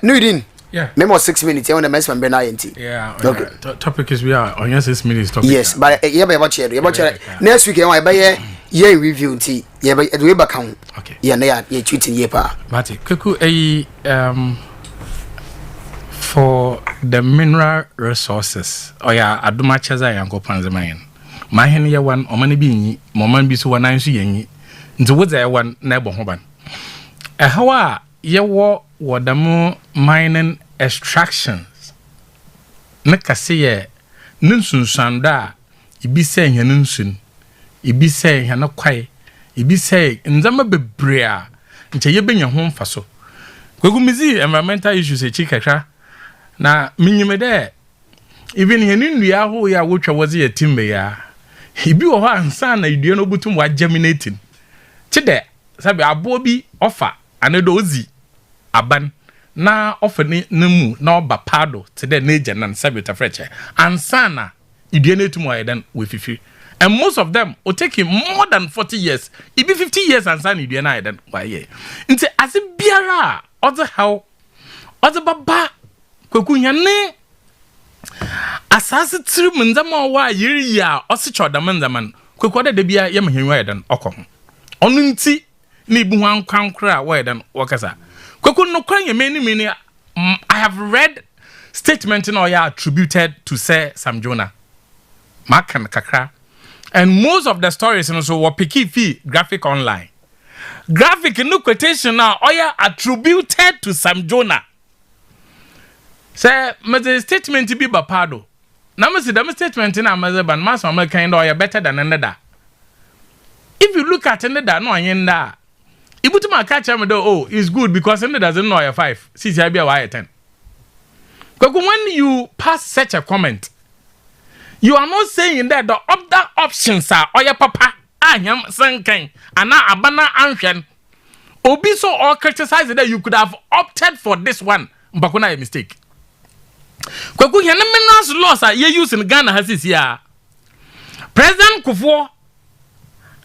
Nudin. Yeah. Maybe 6 minutes. You want to mess with Benayenti. Yeah. Okay. Topic is we are on your 6 minutes topic. Yes, but yeah, by watch it. Next week, I buy a review. Yeah, but we back home. Okay. Yeah, you're tweeting ye pa. Mati, Kuku, for the mineral resources. Oh yeah, Aduma Chaza Yanko Panzamayan. My hen ya one, or many being, Moman be so one nine yengi. Into what's there one neighbor hoban. How ye war. Wadamu mining extractions neka seye nunsun sanda ibi se hia nunsun ibi se hia na kwai ibi se nzama bebre a nche ye benya ho mfaso kwagumizi environmental issues e chikakra na minyimede even hia nnuya ho ya wotwa woze ya timbe ya ibi wo ho ansa na idua no butum wa germinating chide sabe abo bi offer anedo ozi aban na ofeni nemu na oba pado today nature nan sabita freche ansana idue tumu ayedan we fifi and most of them will take him more than 40 years it be 50 years ansana idue na ayedan why ye nti ase biara other how other baba kwekunya ne asase tirim nzama wa yiri ya ose chodam nzaman kwekwada de bia ye mahenwa ayedan okọ onu nti na ibu hwan kwankra wa ayedan wakasa Kwekun no kwanye many I have read statement in Oya attributed to say Sam Jonah. Makan kakra. And most of the stories also were picky fee graphic online. Graphic no quotation now Oya attributed to Sam Jonah. Say me statement bi ba pado. Na me say the statement na me ban mass am kind of better than another. If you look at another no anyenda. Ibutuma catch am do oh it's good because another doesn't know your 5. See I be a 10. Because when you pass such a comment, you are not saying that the other options are or your papa anyam sankan ana abana anhwen. Obi so or criticize that you could have opted for this one. Mbakuna a mistake. Kwaku hene minerals laws are ye use in Ghana has this year. President Kufuor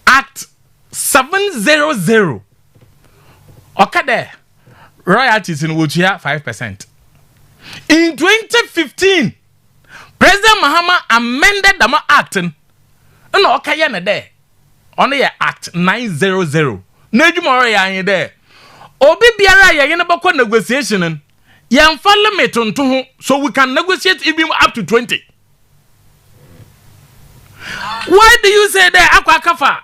Act 700. Okay, royalties in Wuchia 5%. In 2015, President Mahama amended the act. No, okay, yana there. Only Act 900. Nejumoro ya there. Obi biara ya yena bako negotiation. Yamfa limit on so we can negotiate even up to 20. Why do you say that akwa kafa?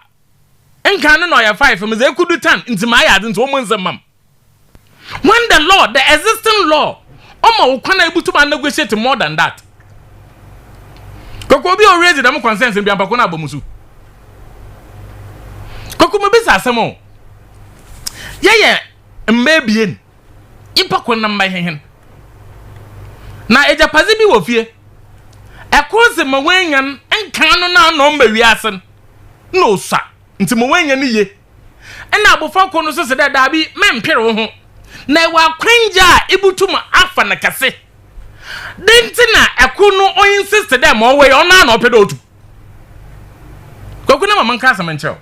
Enkanu no ya 5 me ze kudu 10 into my yard into woman's mom. When the law, the existing law, omo ukwana able to negotiate more than that. Koko bi already dem consent bi ampako na abomusu. Koko me bisa asemo. Ye mbebien. Ipako na mba hehen. Na ejapazi bi wo fie. Ekose ma wenyan enkanu na no mba wiasen. No sa. Nti mo wenyan ni ye. Ena abofo ko no so se da bi mempere wo ho. Na wa kwanja ibutuma afa na kase. Dentina ekunu o insist dem o we ona na opedo otu. Kokuna mama nka samancheo.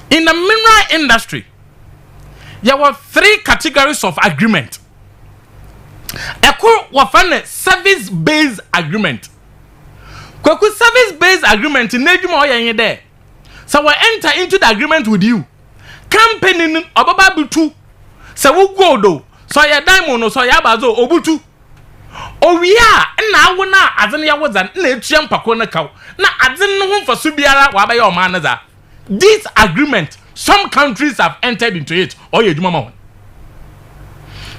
In the mineral industry, there were 3 categories of agreement. Eku wafane service-based agreement. Koku service-based agreement in Nejuma oyenye there. So we enter into the agreement with you. Company obaba butu. So we go do. So ya diamond so ya bazo obutu. Owiya na wona azene ya wozan na etuam pako na kaw. Na azene no ho faso biara wa ba ya o man na za. This agreement, some countries have entered into it. Or you do mama.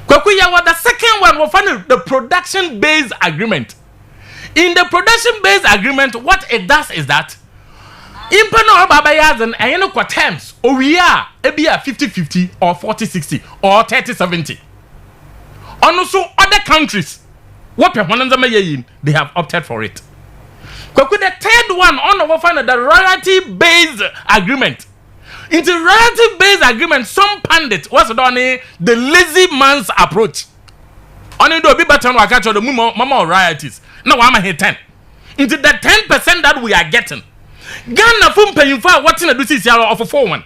The second one will find the production-based agreement. In the production-based agreement, what it does is that in Pano Babayas and Ayano terms, or we are a 50-50 or 40-60 or 30-70. And also other countries, what they have opted for it. The third one on the find the royalty-based agreement. In the royalty-based agreement, some pundits was done the lazy man's approach. Only do be better to catch the mama royalties. Now I'm here 10. Into the 10% that we are getting. Ghana from paying for what's in the this of a 4-1.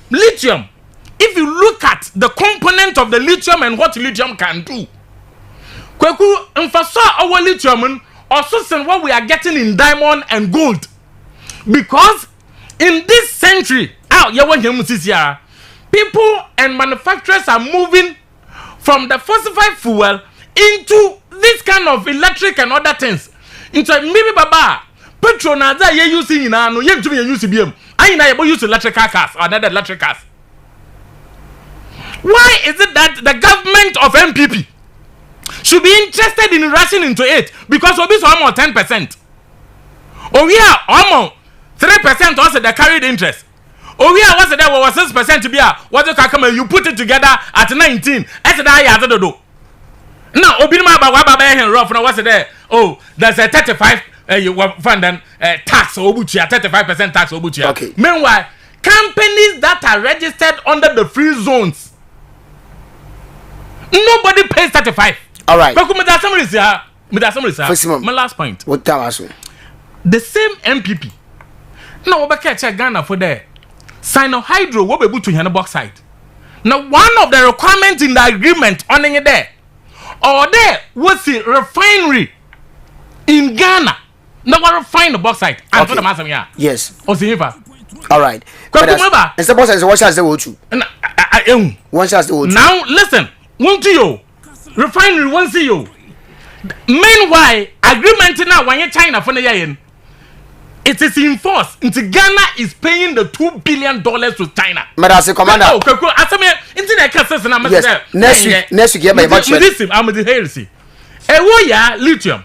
Lithium. If you look at the component of the lithium and what lithium can do, Kweku emphasize our lithium. Also, send what we are getting in diamond and gold, because in this century, people and manufacturers are moving from the fossil fuel into this kind of electric and other things. Into maybe baba petrol na za ye using in ano ye ntumi ye use biem. Ayi na ye bo use electrical cars or other electric cars. Why is it that the government of MPP should be interested in rushing into it? Because we be almost 10%. Oh yeah, almost 3% also the carried interest. Oh yeah, what's there was 6% to be what you put it together at 19. That's the I do do. Now Obinma baba rough now what's there? Oh, there's a 35 you fund tax obuchia 35% tax obuchia. Okay. Meanwhile, companies that are registered under the free zones, nobody pays 35. All right. My last point. What time was the same MPP. Now we catch Ghana for there. Sinohydro will be able to handle bauxite. Now one of the requirements in the agreement on it there, or there was a refinery in Ghana. Now we refine the bauxite. And for the matter, yes. All right. And suppose I watch as the O2. Now listen. One to you. Refinery one to you. Meanwhile, agreement now when you China for the yen. It is in force. Ghana is paying the $2 billion to China. Madam Commander. Oh, yes. Next week, I'm the heresy. Lithium.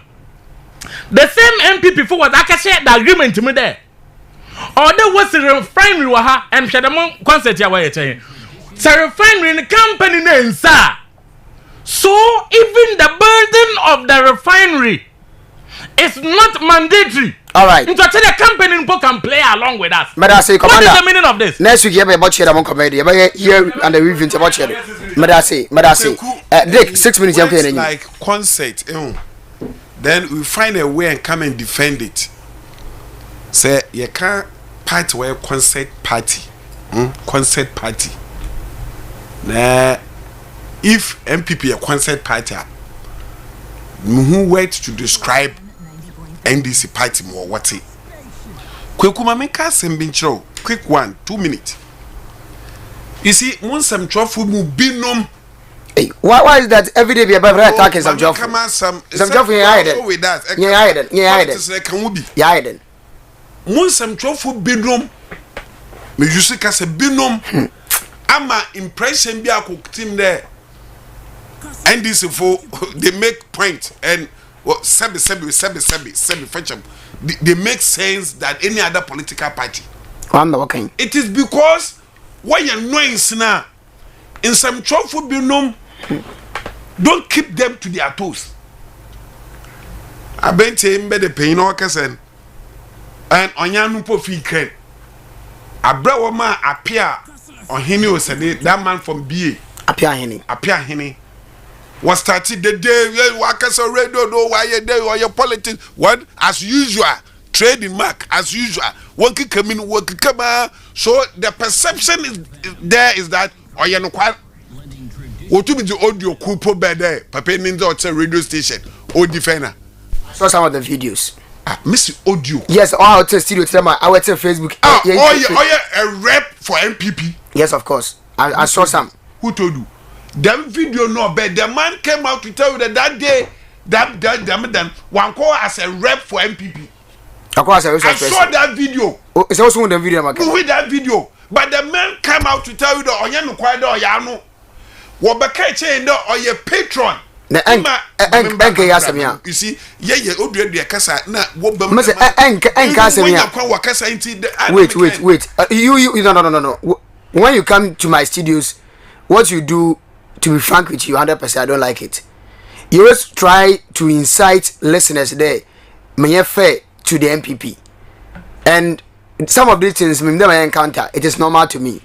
The same MPP for what I can share the agreement to me there. Or there was a refinery and Shadamon concert. It's a refinery in the company name, sir. So even the burden of the refinery is not mandatory. All right. Into the company can play along with us. Madam say, Commander. What is the meaning of this? Next week, you have a budget among comedy. Here and the review about it. Madam say, Dick, 6 minutes. It's like concert. Then we find a way and come and defend it. Say you can't party where concert party. Concert party. Nah, if MPP a concert party, who wait to describe NDC party more what it? Kwekuma make us sembinchro. Quick 1, 2 minutes. You see, once some truffle mu binom. Hey, why is that every day we are attacking some job? Some job you hide with that. Yeah, hide. Once some truffle binom. Me you see kase binom. Ama impression be a cook team there. And this for they make point and sebi fetch them. They make sense that any other political party. Okay. It is because why you knowing now in some trouble binom don't keep them to their toes. I bent him by the pain or and onyanu po fi kren. Abra ma appear on him that man from BA appear hini was started the day workers already don't know why you there or your politics what as usual trading mark as usual one can come in work come out so the perception is there is that or you know quite what to be the audio couple by there papa ninja or radio station or defender saw some of the videos miss audio yes all our studio I went to Facebook a rep for MPP yes of course I saw some who told you that video no but the man came out to tell you that day that one call as a rep for MPP I saw that video it's also in the video with that video but the man came out to tell you that on you quite or yano what baka chain or your patron you see yeah kasa na wait you no when you come to my studios what you do to be frank with you 100% I don't like it. You always try to incite listeners there may fair to the MPP and some of these things I encounter it is normal to me.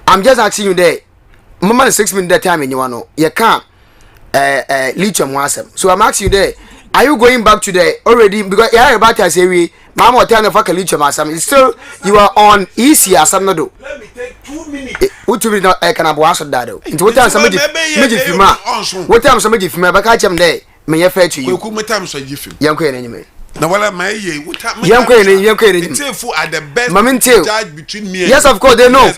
I'm just asking you there mama 6 minutes that time in you know you can't lithium wasem. So I'm asking you there, are you going back to the already because you are about to say we mama tell me fuck lithium wasem. It's still you are on easy asem no do. Let me take 2 minutes. What 2 minutes can I answer that though? Into what time somebody fima? What time somebody fima? But catch them there. May I fair to you? What time so you feel? Young queen anyway. Now what am I here? Young queen. It's at the best judge between me and yes of course they know.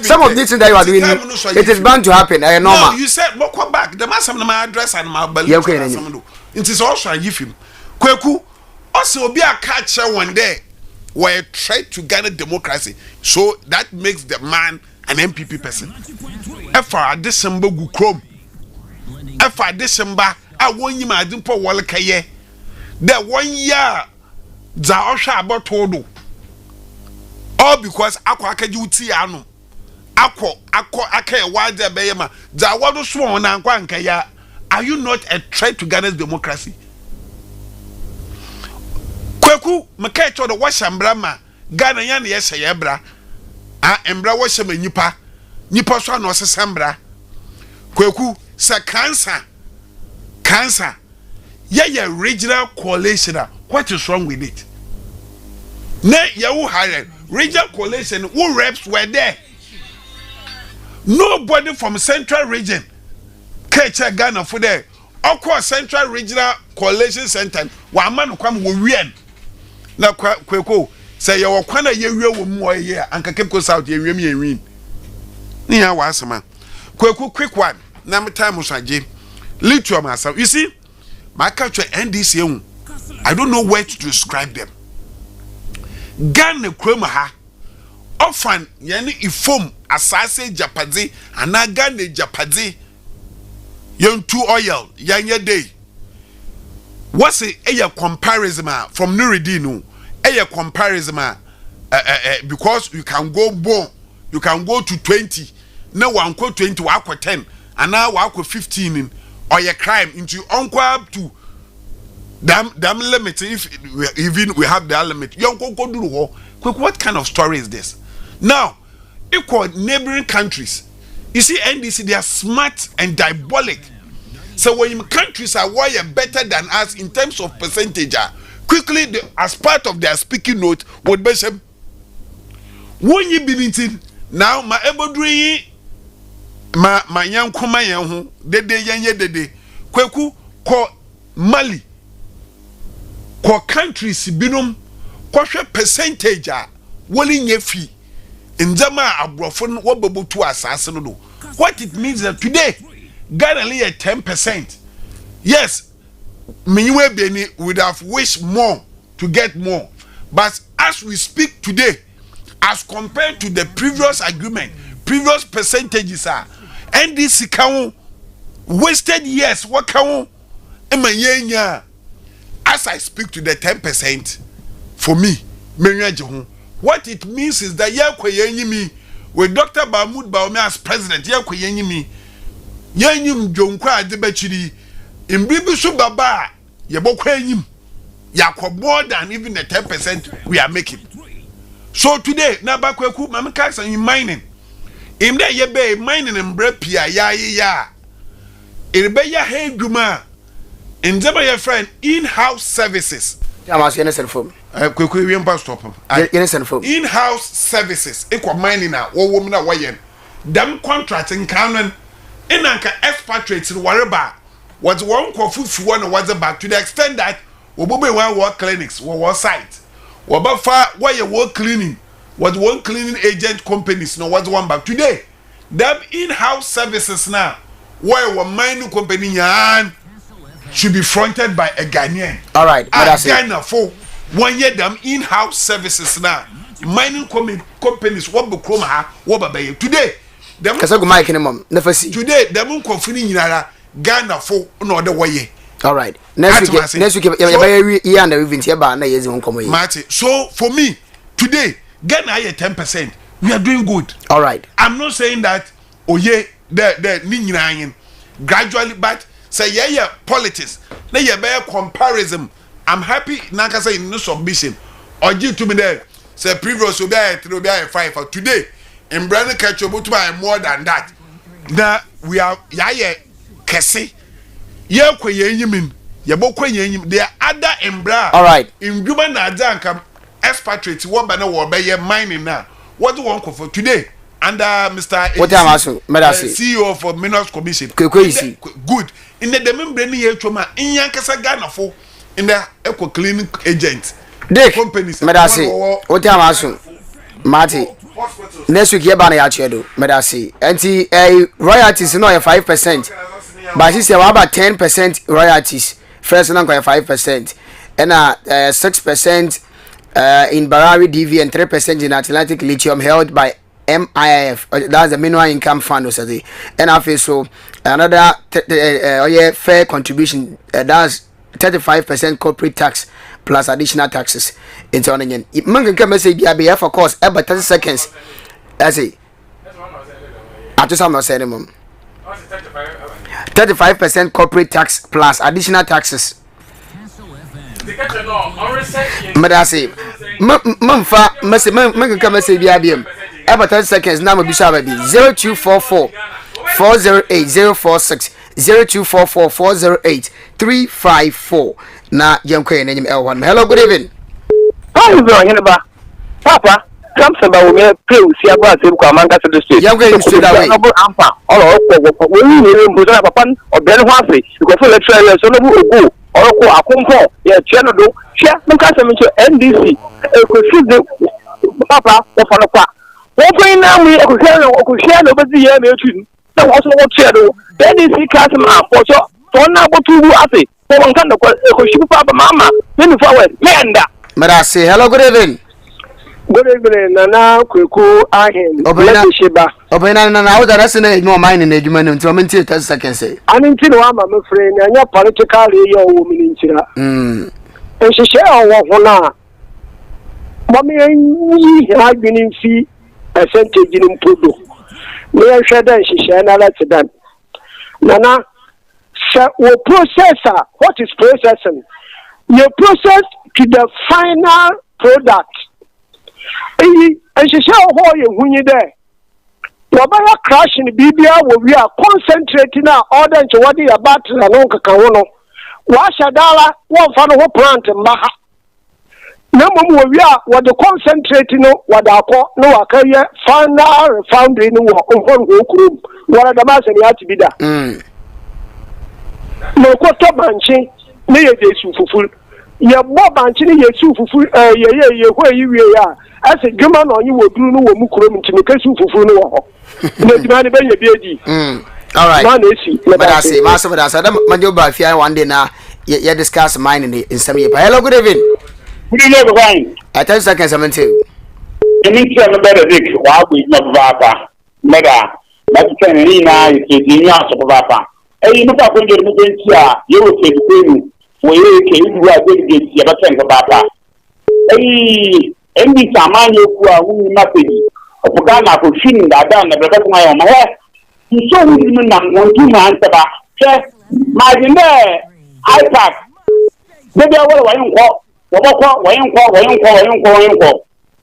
Some of these things that you are doing it is bound to happen. I know. No, you said but come back. The man some my address and my belt. Young queen. It is also a give him. Kweku also be a catcher one day where try to gather democracy. So that makes the man an MPP person. For December go chrome. For December I want you my dimpo wall kaye. That 1 year za osha about todo. All because akwa akajuti anu. Akwa aka wade beyema. Za wado swo na akwa nkaya. Are you not a threat to Ghana's democracy? Kweku meka cho do washambra ma Ghana ya na yesa yebra. Embra washama nyipa. Nyipa so na osesambra. Kweku sa cancer. Yeah, regional coalition. What is wrong with it? Ne you hired regional coalition. Who reps were there? Nobody from central region. Kecha Ghana for there. Akwa central regional coalition center. Wa man kwam wo wien. Na kweko say you kwana ye wie wo mu ye anka kepko south ye wiem ye win. Ni ya wa asema. Kweku quick one. Na me time so aje. Lithium asa. You see? My culture NDC, I don't know where to describe them. Ghana kroma ha ofan yene ifom asase japade ana Ghana japade yontu oil yanye day what's a comparison from Nuridinu a comparison because you can go born you can go to 20 now one go 20 wako 10 and now wako 15 or your crime into uncle up to damn limit if even we have the limit you go do the war. What kind of story is this? Now, equal neighboring countries, you see NDC, they are smart and diabolic. So when countries are way better than us in terms of percentage, quickly as part of their speaking note would be say, when you believe now my ebodri my young kuma young de kweku ko Mali ko countries binum kwahwe percentage a woli nyefi nzama abrofo wo bebutu asase no do. What it means that today Ghana only at 10%. Yes, Minwe Beni would have wished more to get more, but as we speak today, as compared to the previous agreement, previous percentages are NDC can wasted years. What can as I speak to the 10% for me, what it means is that me with Dr. Mahmoud Baumia as president, me yanyim jonkwa adebachiri imbibi so baba yebokwa yanyim yakwa more than even the 10% we are making. So today na bakweku mamika say mining im dey yebe mining embre pia ya irbe ya heduma nzema your friend in-house services. I'm asking you for kweku we mpa stop in-house services equal mining na wo wo na wayen them contracting canon inanka expatriates whatever was one kofu one was back to the extent that obobe one work clinics one site obafa why work cleaning was one cleaning agent companies no was one back today them in-house services now why one mining company yan should be fronted by a Ghanaian. All right, Ghana for 1 year them in-house services now mining companies what be chroma what be today. Kasa go mic ni mom never see today them confini nyinara Ghana for no other way. All right, next week you and the event here ba na yezi won komo yi. So for me today Ghana here 10%, we are doing good. All right, I'm not saying that the ni nyina gradually, but say yeah politics na ye be comparison. I'm happy naka say no submission or give to me there say previous will be 3 will be 5 for today. In Brandon Ketchup, more than that. That we are Kese. Yamin, Yabokwe, there are other embra. All right. In Duban Nadanka, expatriates, what banner will be mining now. What do you want for today? Under Mr. What am I saying? CEO for Minerals Commission. Good. In the Demembrani Choma, in Yankasa Ghana for in the eco cleaning agent. Dick, companies. What am I saying? Marty. Next week, you're banning out here, Medasi. And royalties, no, 5%. But she said, about 10% royalties. First, and 5%. And 6% in Barari DV and 3% in Atlantic Lithium held by MIF. That's the minimum income fund. And I feel so. Another fair contribution. That's 35% corporate tax. Plus additional taxes into on again. If man can message BIBF of course about 30 seconds. I say I just am not saying mom. 35% corporate tax plus additional taxes. But I say Mumfa message man can message BIBM about 30 seconds now be 0244 408 046 0244 408 354. Na Yamko and L1. Hello, good evening. How is it, Papa? Come about me, pray, see about him come and get to the street. You're going to that way. When you put up a pan or Ben Humphrey, you go for lecture, so no go or a comfort. Yeah, channel do, share, no customer to NDC. Papa, or for a part. One now we could share over the year, no, also what share do. NDC customer, or so, for now, what to do, I say. Mama say hello, good evening. Good evening, Nana Kuku Ahem. Obena, now that I say no mine in Edmund until I'm in 10 seconds. I'm in Tinuama, my friend, and your politically your woman in China. And she shall walk for now. Mommy, I've been in fee percentage in Pudu. Me and Shadan, she shall not let it done. Nana, will processor, what is processing? You process to the final product. And she shall hold you when you're there. Wabaya crash in the BBA where we are concentrating our order to what you are about to know. Washadala, one for the whole plant and Maha. No more we are what the concentrating what I call no career final foundry no one room. What are the mass and you have to be there? No quarter banching, near the full. Your Bob Anthony, your two for where you are. As a German on you will do no Mukurum to make a soup for no. All right. But I say, Master, but I said, my job by fear one day now. You discuss mine in some year. Hello, good evening. Good evening. I 10 seconds, I'm too. You need to have a better dick while we not Papa. Mother, that's 10 now, you know, Papa. And you know, when you're moving here, you will say the thing. We came to a big gate, you have a 10 Papa. Hey, any time you are who nothing. A Pagana for shooting that down the back of my own head. You saw me in 1 2 months about. My dinner, iPad. Maybe I will walk.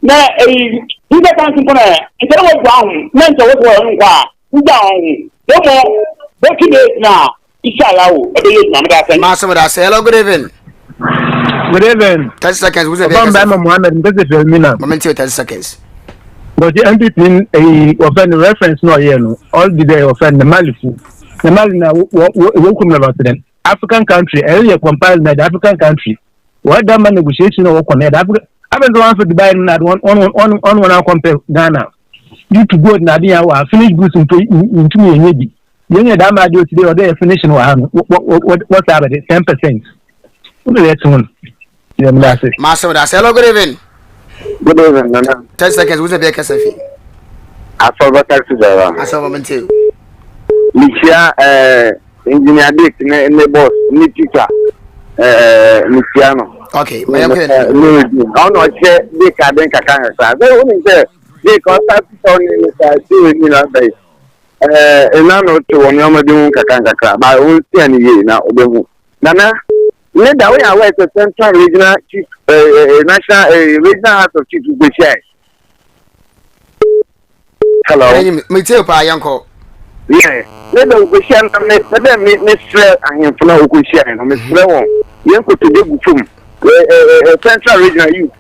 Now, you get something for that. Instead of down, mental was down. No more. What you do now? Master, I say, hello, good evening. Good evening. 10 seconds. Who's a Mohammed? This is Elmina. Moment, 10 seconds. But the MPP offend reference no here no. All the day offend the Malifu. The Mali na welcome about them. African country, area compiled by the African country. What that man negotiation or connect Africa. I've been going for Dubai and one compare Ghana. You to go Nadia or finish goods into me maybe. You know that my do today or they finishing what's that 10%. Let's one. Master, I say, hello, good evening. Good evening, Nana. 10 seconds. Who's a big Kasafi? I forgot to say, I saw moment too. Michia, engineer Dick, ne boss, ni teacher, Michiano. Okay, my uncle. Oh no, Dick, I think I can't say. They only say, they contact on in the day. And now to one Yamadun Kakanga, but I won't see any year now. Nana. Let the way I work the Central Regional Chief, National Regional House of Chiefs with shares. Hello. Me too, Pa Yanko. Yeah. Let the Ocean, let them meet Mr. and him for no Ocean, Mr. Leon. Yanko to do from Central Regional Youth.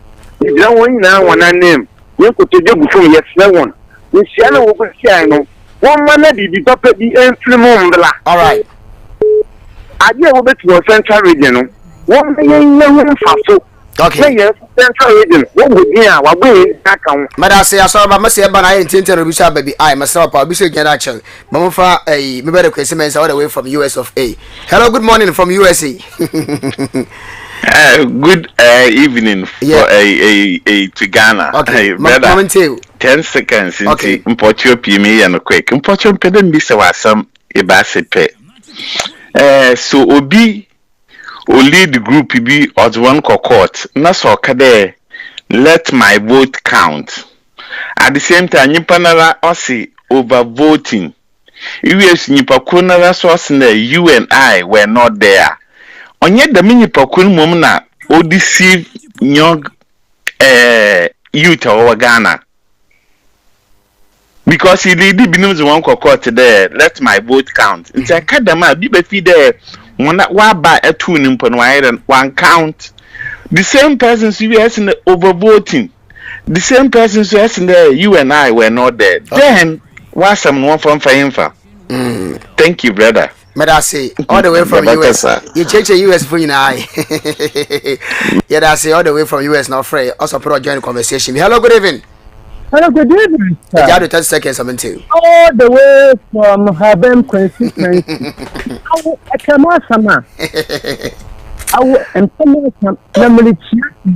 You don't win now one name. Yanko to do from yes, no one. Miss Shannon Ocean. One man did the top of the entry. All right. I deal with your Central Region. 1 million faso. Okay. Yes, Central Region. What would be our way? But I say, I saw my Messia, but I intend to be baby. I myself, I'll be so get actually. Mamufa, a better question all the way from US of A. Hello, good morning from USA. Good evening for to Ghana. Okay, moment too. 10 seconds. Okay. Import me and a quick. Import your pedal, Mr. Wassam, a basset pay. So Obi will lead the group be as one court. Naso Kade let my vote count. At the same time, Nipanara Ossi over voting. US Nipakunara source you and I were not there. On yet the mini Pakun Mumna or deceive young youth or Ghana. Because he did belongs one court there, let my vote count. It's a cadama, be befi there, one that wa by a tune in Panwire one count. The same persons who has in the overvoting, the same persons who has in there, you and I were not there. Okay. Then, was someone from Fainfa? Thank you, brother. But I say, all the way from US, you change the US for you and I. Yeah, I say, all the way from US, not afraid. Also, put a joint conversation. Hello, good evening. Hello, good evening. You have 10 seconds, I'm too. All the way from Habem constituency. I come on, Sama. I will and some family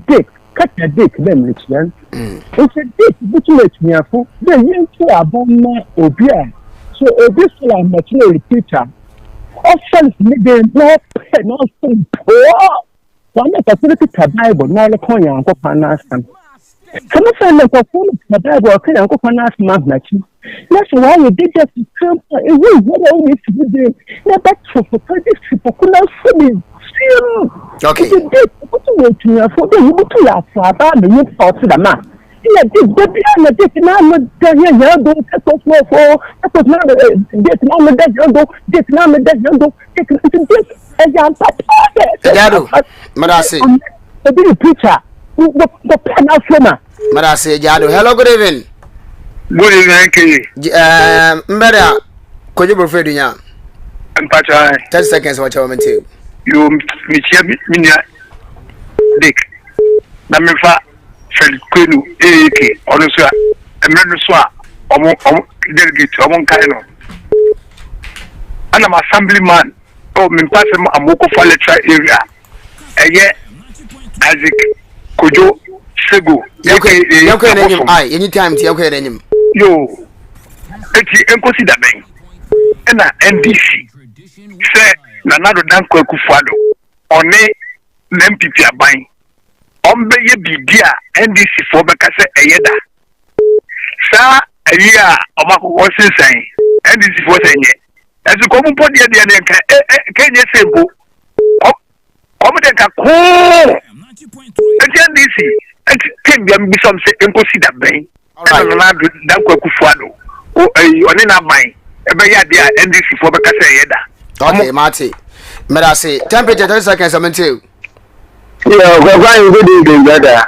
dick. cut a dick, then Richmond. It's a dick, which makes me a fool. Then you two are born or beer. So, this is a material teacher. Often, they not pay nothing poor. One of the political Bible, not a coin, and go panasam. Come on, like a fool, the Bible, okay, and go panas magnachi. That's why you did just come. It was what I need to be doing. Now, that's for this people could not see me. Okay. What you want to have for you to laugh about the youth for the man. Yeah, this baby, I'm a dick, and I'm a young don't take off for that was not this moment that you go, this moment that you go, this, and I'm Jado, Madasi. The big preacher, the pen of Flema. Madasi, Jado, hello, good evening. Good evening, Mbeda, could you prefer to you? I'm Pacha. 10 seconds, what you want to you, Michia, Dick. Namifa, Fred Quinu, A.K., Honestly, a man swap, delegate, among Kaino. And I'm assemblyman, oh, Mimpasam, a Moko Falatra area. A year, Isaac, Kojo, Segu, okay, anytime, okay, name. Yo, it's consider me. And NDC say, Nanado Danko Kufado, on MPP abine. Ombeye Bidia, NDC for Becassa Ayeda. Sa a year of what is saying, NDC for saying it. As a common body at the end, can you say, Commander Cool? NDC, and can be some say, and consider Bain. And Nanado Danko Kufado. Oh, on in our mind. NDC for Becassa Ayeda. Okay, Marty. May I say, temperature 30 seconds, I'm into. Yeah, we're good evening, brother.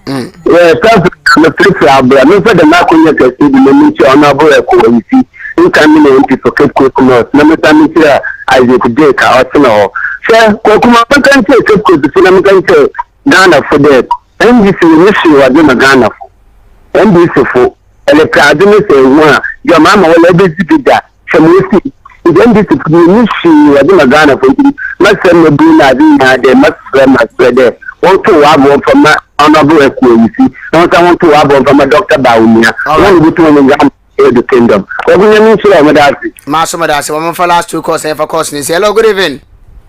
Yeah, the place I'm for the Macunia Castle, the Ministry Honorable Equality, who can be for Cape Coconut, no matter here, I could take out to know. Sir, Kokuma can take Cape Coconut, can say Ghana for that. And this is issue I do Ghana for. And this is for Electronic say, your mamma will let this be that. Then this is the issue I do Ghana for you. Must send the Bina, they must spread there. Want to have one from my honorable equality. Don't I want to have one from a Dr. Baunia. I want to go to the kingdom. What will you mean to Madasi? Master Madasi, one for last 2 courses for costing. Hello, good evening.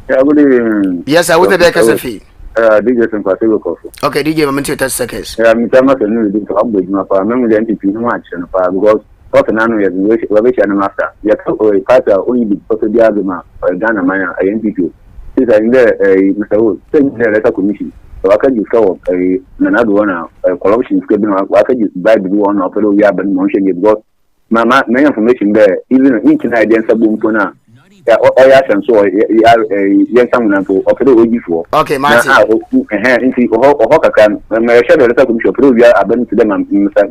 Yeah, good evening. Yes, I would have a fee. DJ and Pacific Coffee. Okay, DJ, I'm into 30 seconds. Yeah, I'm going to upgrade my family NTP much and because what an annual revelation master. You have to only because of the argument or Ghana Maya, I NTP. Since I'm there, Mr. Wood, send the letter commission. So I can discover another one, a corruption schedule. I can just buy the one of the year, but mention it because my information there, even an internet against a boom for now. I and so you have a young someone for before. Okay, Martin. Or can shadow letter commission prove you are to them and Mr.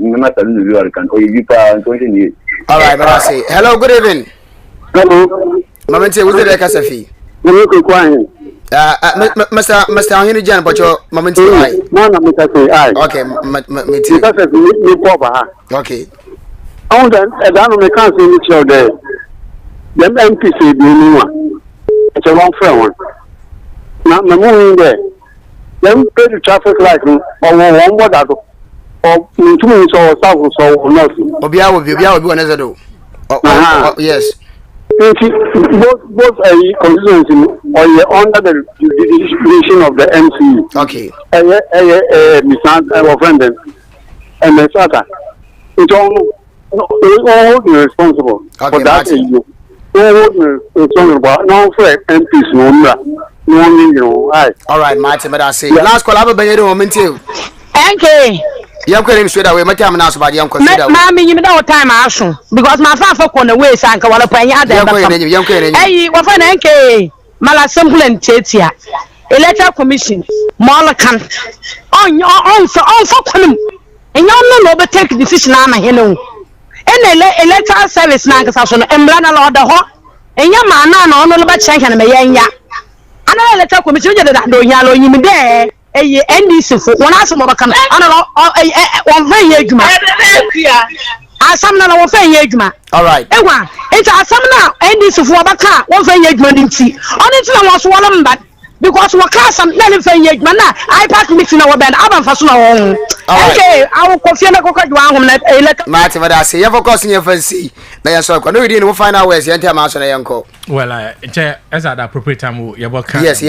Can or you can continue. All right, but I say, hello, good evening. Hello, Mamma, who's the Casafi? Mr. Henry Jan, but your moment to okay, okay. I want to down the council each of the MPC being one. It's a long friend. Now, the moving there. Then pay the traffic light or one word or 2 minutes or south or nothing. Obia will be one as a do. Yes. Both constituency or under the jurisdiction of the MC. Okay. Mr. Friend and the Sata. It's all responsible for that issue. All responsible. No for MPs, no, all right, Martin, but I say, last call, I'll be able to moment too. Okay. Young Queen straight away, my time now about young consider. Mammy, you know time I should because my father on the way, Sanka, while I young Queen. Hey, what an NK, Mala Simple and Chetia, Electoral Commission, Molacan, on your own for all for them. And you know, but take decision, I'm a hello. And electoral service, Nankasson, and Blana Lord the Hawk, and your man, no, but check and Mayanya. Another electoral commission that do yellow, you me there. NDC for one as of come. I don't know. One very good man. I some now one very good man. All right. It's a some now NDC for Baka. One very good man. Only to was one but because we can't some none for ye man I pack meeting our band aban for so on okay I will confirm na kokko dwa hom na Martin what I say you focus in your fancy na ya so kwa no we dey no final words yenta ma so na yanko well as at appropriate time you can yes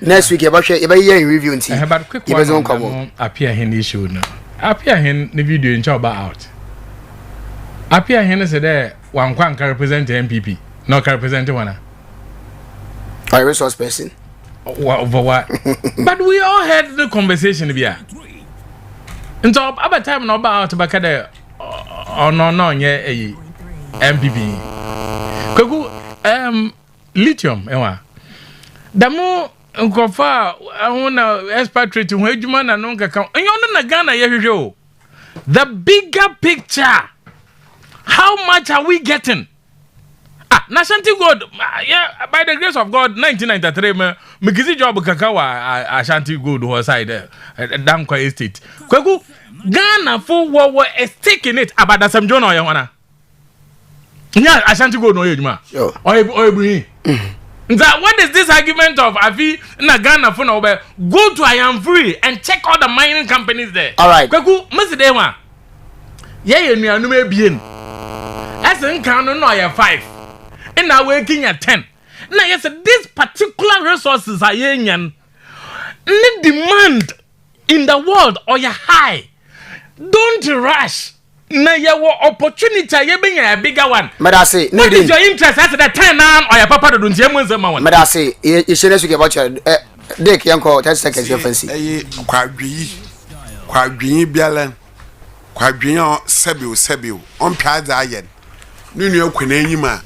next week you be hear review nti but quick one appear in issue no appear in the video in job out appear in say there one can represent MPP no can represent one a resource person. What? But we all had the conversation here. And so, about time no about back there. Oh no, yeah, MPP. Kogu, lithium, the more Nkofa, I wanna expatriate when you man and Nonka count. And you're not Ghana, you the bigger picture. How much are we getting? Ashanti God, yeah, by the grace of God, 1993, me kizi job kakawa Ashanti God was side Damko Estate. Kwaku Ghana for what is taking it about the same John or Yana. Yeah, Ashanti God no yejuma. Or bring. That what is this argument of Afi na Ghana for no go to I am free and check all the mining companies there. All right. Kwaku Mr. Yeah, you know me bien. As in Kano no ya 5. And now working at 10. Now yes, these particular resources are yen. The demand in the world or you high. Don't rush. Now your opportunity you being a bigger one. But I say, what is your interest at the 10 now or your papa don't see one? But I say, you should ask about your Dick Yanko 10 seconds your fancy. Quadri bialan. Quadrion Sebio on Plaza yen. Nuno Quenema.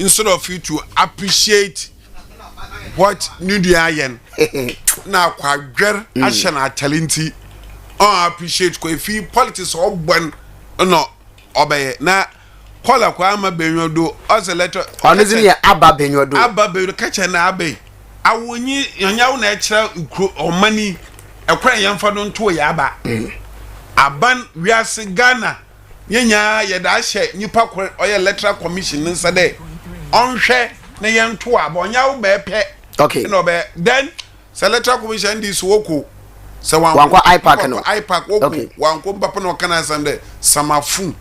Instead of you to appreciate what Nudiayen now quadrer ashana talenti or appreciate if politics or one no obey na call kwama benyodo as a letter honestly abba benyodo catch an abbey awonyi yanyaw na ekira or money a cry yamfa don to yaba aban wiase Ghana yenya yeda hye nipa or electoral commission nsa dey onhwe na yento abonya wo be pe okay no be then electoral commission this woko se wankwa ipack no ipack woko wanko papa no kana sande samafu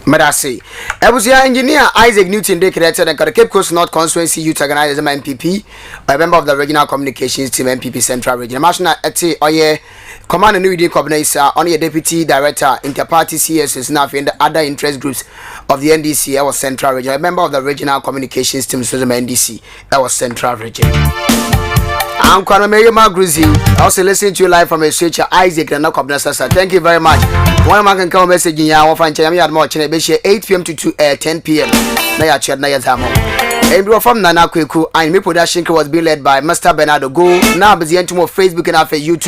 Medasi. Ebusia engineer Isaac Newton de created and Cape Coast North Constituency Youth Organizer MPP, a member of the Regional Communications Team MPP Central Region. National Eti Oye Command and New Coordinator, only a Deputy Director, Interparty CSS now in the other interest groups of the NDC, our Central Region, a member of the Regional Communications Team NDC, our Central Region. I'm Kwame Magruzi. Also listening to you live from a switcher Isaac and Nakobnasa. Thank you very much. One man can come message in your fan channel. I'm watching a 8 p.m. to 10 p.m. Naya chat Naya Zamo. And from Nana Kweku, and my production was being led by Mr. Bernardo Go. Now, busy into more Facebook and after YouTube.